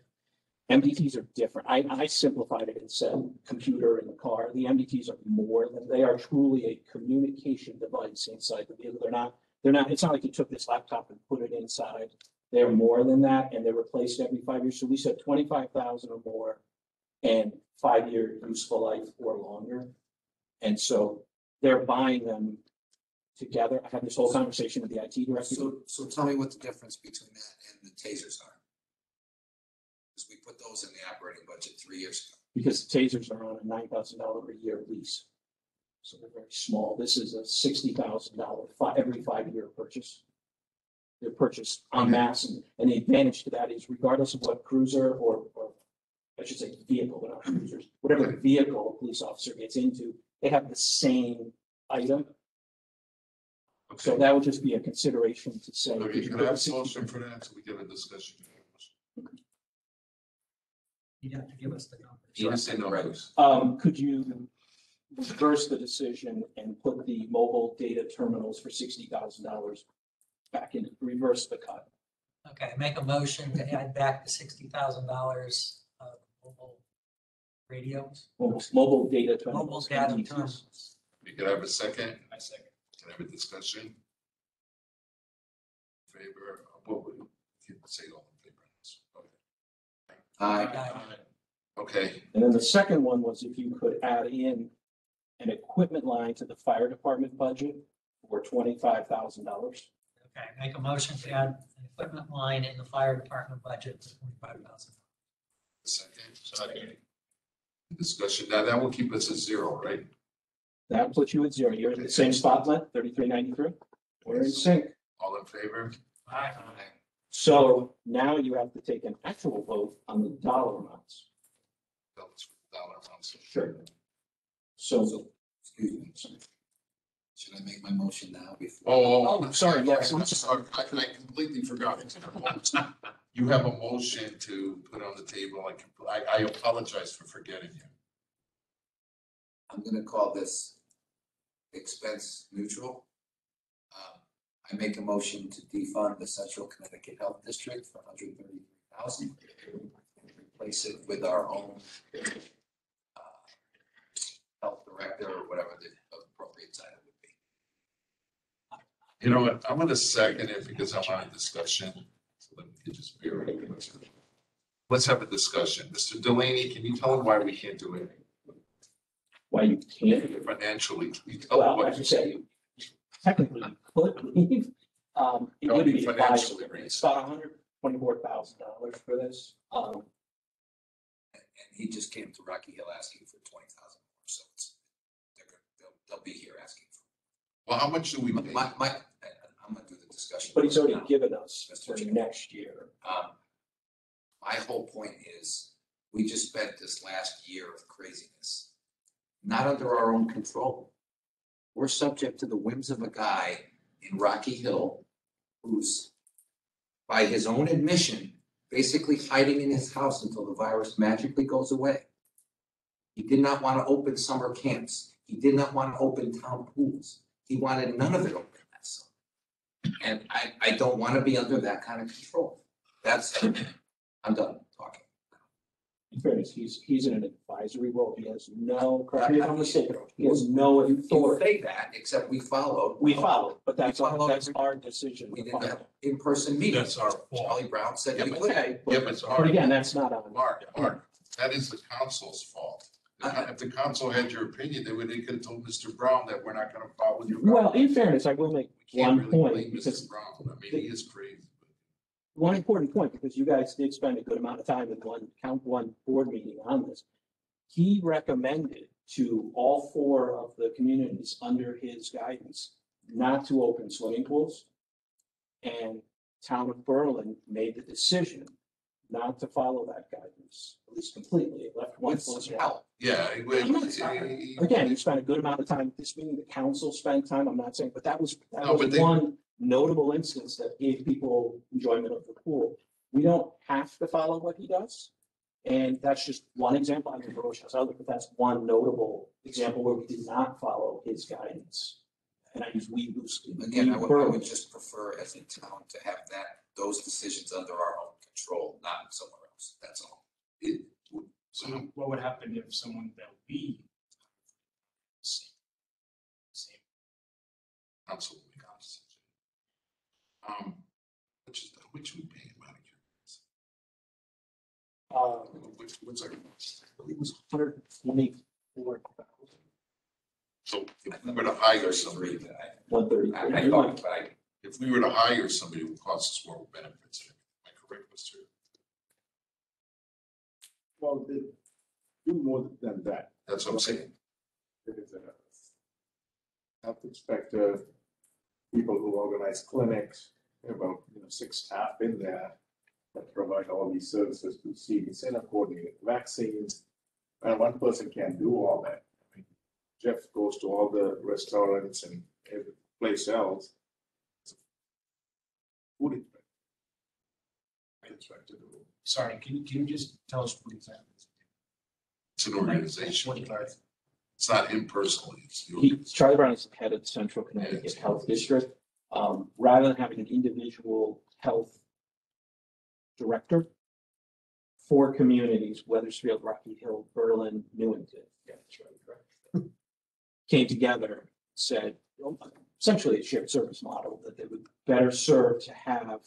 MDTs are different. I simplified it and said computer in the car. The MDTs are more than, they are truly a communication device inside the vehicle. They're not, it's not like you took this laptop and put it inside. They're more than that, and they're replaced every 5 years. So we said 25,000 or more and 5-year useful life or longer. And so they're buying them together. I had this whole conversation with the IT director. So tell me what the difference between that and the tasers are. Because we put those in the operating budget 3 years ago. Because the tasers are on a $9,000 a year lease. So they're very small. This is a $60,000 every 5-year purchase. They're purchased en masse, and the advantage to that is regardless of what cruiser or I should say vehicle, but not cruisers, whatever vehicle a police officer gets into, they have the same item. So that would just be a consideration to say. Okay, can I have a motion for that so we get a discussion? You'd have to give us the numbers. You want to say numbers? Could you reverse the decision and put the mobile data terminals for $60,000 back in, reverse the cut. Okay, make a motion to add back the $60,000 of mobile radios, Mobile data terminals. mobile data terminals. We could have a second, I second. can I have a discussion? Favor, what would, you can say all in favor. Okay. Aye. Okay, And then the second one was if you could add in an equipment line to the fire department budget for $25,000. Okay, make a motion to add an equipment line in the fire department budget for $25,000. second. Discussion, that will keep us at 0, right? That puts you at 0. You're in the same spot, Len, 3393. We're in sync. All in favor? Aye. So now you have to take an actual vote on the dollar amounts. Tell us what the dollar amounts. Sure. So, Excuse me. Should I make my motion now before? Oh, sorry, yes. I'm sorry, I completely forgot. You have a motion to put on the table, I apologize for forgetting you. I'm gonna call this expense neutral. I make a motion to defund the Central Connecticut Health District for $133,000. Replace it with our own health director or whatever the appropriate title would be. You know what, I'm gonna second it because I'm on a discussion, so let me just bear with me. Let's have a discussion. Mr. Delaney, can you tell him why we can't do it why you can't? financially? Can you tell him Well, what as you say, technically, you could leave. It No, would be financially, advisable. right. It's about $124,000 for this. And he just came to Rocky Hill asking for 20,000 more, so it's, they'll be here asking for. Well, how much do we pay? I'm gonna do the discussion. But he's already now. given us Mr. for Chairman. next year. My whole point is, we just spent this last year of craziness, not under our own control. We're subject to the whims of a guy in Rocky Hill who's, by his own admission, basically hiding in his house until the virus magically goes away. He did not want to open summer camps. He did not want to open town pools. He wanted none of it open that summer. And I don't want to be under that kind of control. I'm done talking. In fairness, he's in an advisory role. He has no, correct me if I'm mistaken, he has no You authority. say that, except we followed. We followed, but that's We followed our decision. We to didn't have follow. in-person meetings. That's our fault. Charlie Brown said Yeah, we but- could. Okay, Yeah, but, but but again, that's not on. Mark, that is the council's fault. If the council had your opinion, they could have told Mr. Brown that we're not gonna follow your. Well, in fairness, I will make We can't one really point, blame because Mr. Brown, I mean, he is crazy. one important point, because you guys did spend a good amount of time in one board meeting on this. He recommended to all 4 of the communities under his guidance not to open swimming pools. And town of Berlin made the decision not to follow that guidance, at least completely. It left one With some place. help. Yeah. Again, you spent a good amount of time at this meeting, the council spent time, I'm not saying, but that was No, but they- one notable instance that gave people enjoyment of the pool. We don't have to follow what he does. And that's just one example. I mean, Roche has other, but that's one notable example where we did not follow his guidance. And I use we loosely. Again, I We would just prefer as a town to have those decisions under our own control, not somewhere else. That's all. So what would happen if someone that we same Council will make a decision. Which we pay him out of curiosity. What's our, I believe it was, 124,000. so if we were to hire somebody, 133. if we were to hire somebody, it would cost us more benefits. Am I correct, Mr.? Well, they do more than that. That's what I'm saying. There is a health inspector, people who organize clinics, about 6 staff in there that provide all these services to CDC and coordinate vaccines. And one person can't do all that. I mean, Jeff goes to all the restaurants and every place else. Food inspector. Sorry, can you just tell us what exactly? It's an organization. It's not him personally, it's you. Charlie Brown is head of the Central Connecticut Health District. Rather than having an individual health director for communities, Weathersfield, Rocky Hill, Berlin, Newington, yeah, that's right, correct, came together, said, essentially a shared service model, that they would better serve to have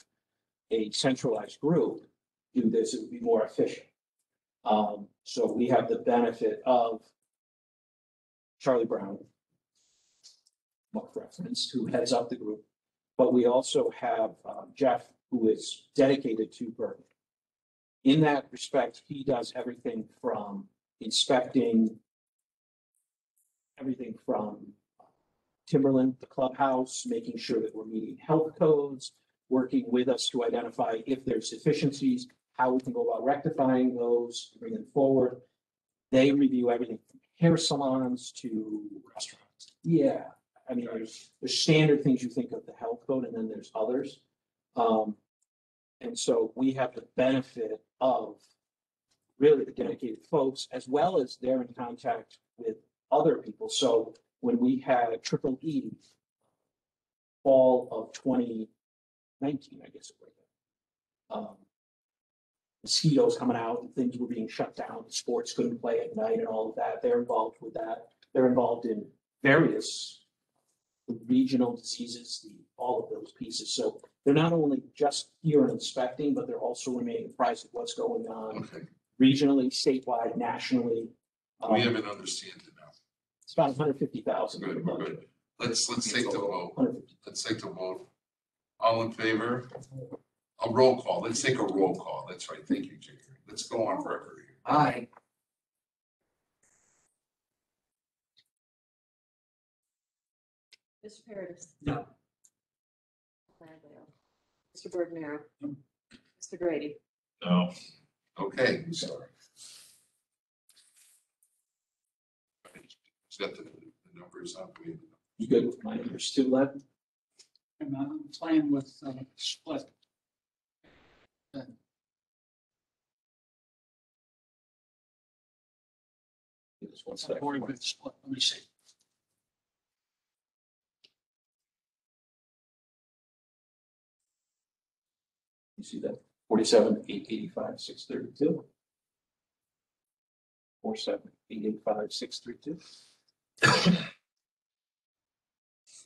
a centralized group do this, it would be more efficient. So we have the benefit of Charlie Brown, Mark referenced, who heads up the group, but we also have Jeff, who is dedicated to Berlin. In that respect, he does everything from inspecting everything from Timberland, the clubhouse, making sure that we're meeting health codes, working with us to identify if there's deficiencies, how we can go about rectifying those, bring them forward. They review everything from hair salons to restaurants. Yeah, I mean, there's standard things you think of the health code, and then there's others. And so we have the benefit of really the dedicated folks, as well as they're in contact with other people. So when we had Triple E, fall of 2019, I guess it was, mosquitoes coming out and things were being shut down, sports couldn't play at night and all of that. They're involved with that. They're involved in various regional diseases, all of those pieces. So they're not only just here and inspecting, but they're also remaining apprised of what's going on Okay, regionally, statewide, nationally. we have an understanding now. It's about 150,000. Good, we're good. Let's take the vote. 150. Let's take the vote. All in favor? A roll call. Let's take a roll call. That's right. Thank you, Jerry. Let's go on record here. Aye. Mr. Paradis. No. Mr. Bordenaro. Mr. Grady. No, Okay, I'm sorry. Is that the numbers up? You good with my numbers too, Len? I'm playing with split. Just one second. Very good split. Let me see. You see that? 47,885, 632. 47,885, 632.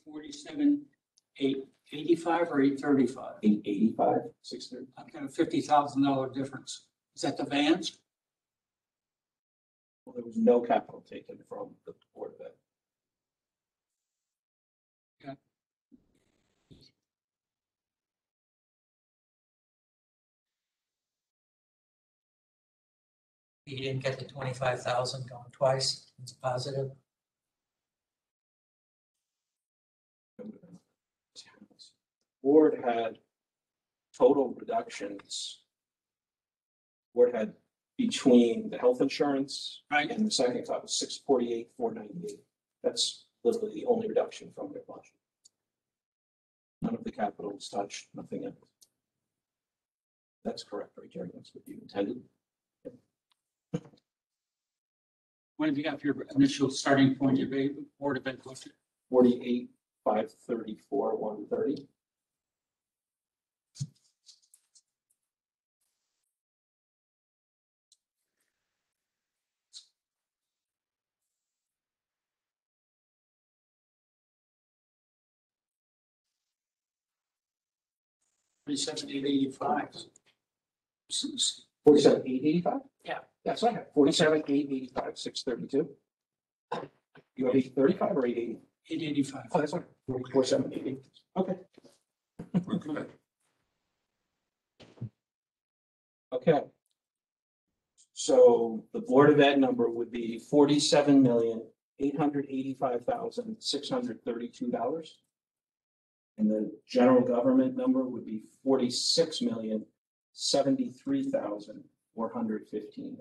47,885 or 835? 885, 630. I've got a $50,000 difference. Is that the vans? Well, there was no capital taken from the Board of Ed. You didn't get the 25,000 going twice, it's positive. Board had total reductions. Board had between the health insurance Right. and the second top was 648, 498. That's literally the only reduction from their budget. None of the capital was touched, nothing else. That's correct, right, Jerry? That's what you intended. What have you got for your initial starting point, your Board of Ed budget? 48, 534, 130. $37,885. 47,885? Yeah. That's right. 47,885, 632. You have 835 or 880? 885. Oh, that's right. 47,880. Okay. We're good. Okay. So the Board of Ed number would be $47,885,632. And the general government number would be $46,073,415.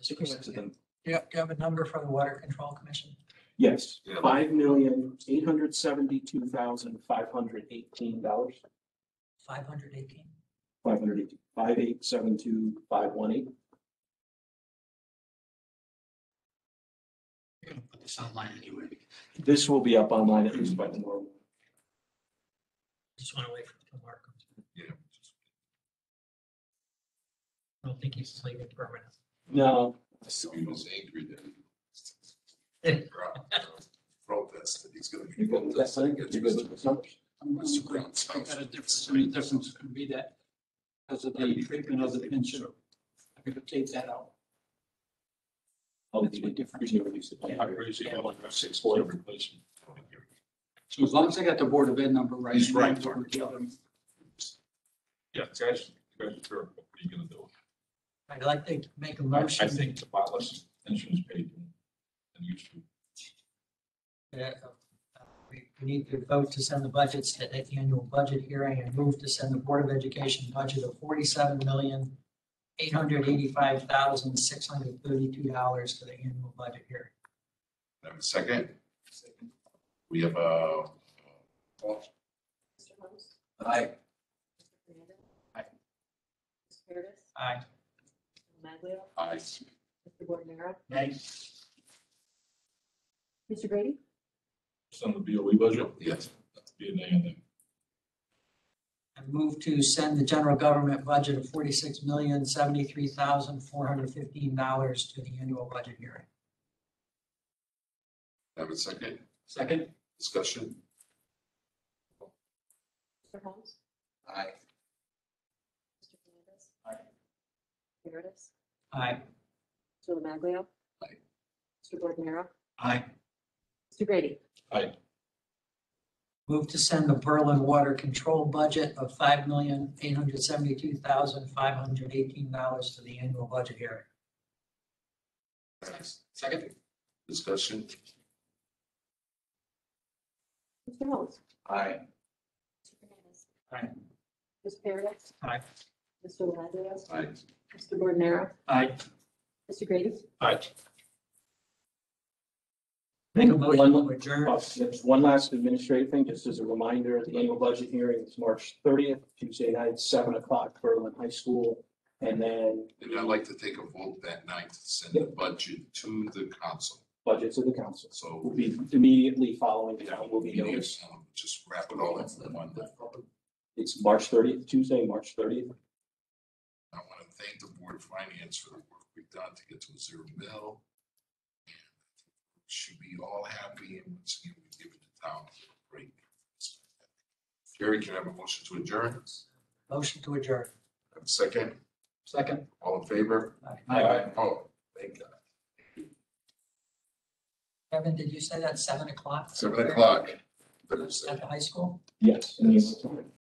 Do you have a number for the Water Control Commission? Yes, Yeah. $5,872,518. 518. 518, 5,872,518. We're gonna put this online anyway. This will be up online at least by tomorrow. Just want to wait for it to mark. Yeah. I don't think he's leaving permanent. No, He was angry that Yeah. he protested. He's gonna you're be good with that protesting. thing? You're good with the numbers? Mr. Brown's I house. got a difference, I mean, difference could be that because of the treatment of the pension. I could take that out. Oh, you did different. You reduced it by Not crazy, Yeah, about like 640 replacement. So as long as I got the Board of Ed number right. He's right, and Mark. the other- Yeah, guys, are sure, what are you gonna do? I'd like to make a I motion. think a lot less attention is paid than used to. We need to vote to send the budgets to the annual budget hearing and move to send the Board of Education budget of $47,885,632 to the annual budget hearing. Have a second? We have Mr. Holmes? Aye. Mr. Fernandez? Aye. Mr. Curtis? Aye. Mr. Maglio? aye. Mr. Bordenero? Nay. Mr. Grady? Send the BOE budget, Yes. be a nay and then. I move to send the general government budget of $46,073,415 to the annual budget hearing. Have a second? Second? Discussion? Mr. Holmes? Aye. Mr. Fernandez? Aye. Mr. Curtis? Aye. Mr. Maglio? Aye. Mr. Bordenero? Aye. Mr. Grady? Aye. Move to send the Berlin water control budget of $5,872,518 to the annual budget hearing. Second? Discussion? Mr. Holmes? Aye. Mr. Fernandez? Aye. Mr. Curtis? Aye. Mr. Maglio? Aye. Mr. Bordenero? Aye. Mr. Grady? Aye. Make a motion to adjourn. There's one last administrative thing, just as a reminder, the annual budget hearing is March 30th, Tuesday night, 7 o'clock, Berlin High School. And then And I'd like to take a vote that night to send the budget to the council. budgets of the council So will be immediately following the town will be we need noticed. to just wrap it all in one. It's March 30th, Tuesday, March 30th. I want to thank the Board of Finance for the work we've done to get to a zero mill. Should be all happy and once again, we give it to town. Great. Jerry, can I have a motion to adjourn? Motion to adjourn. Have a second? Second? All in favor? Aye. Oh, thank God. Kevin, did you say that's 7 o'clock? 7 o'clock. Thursday. At the high school? Yes.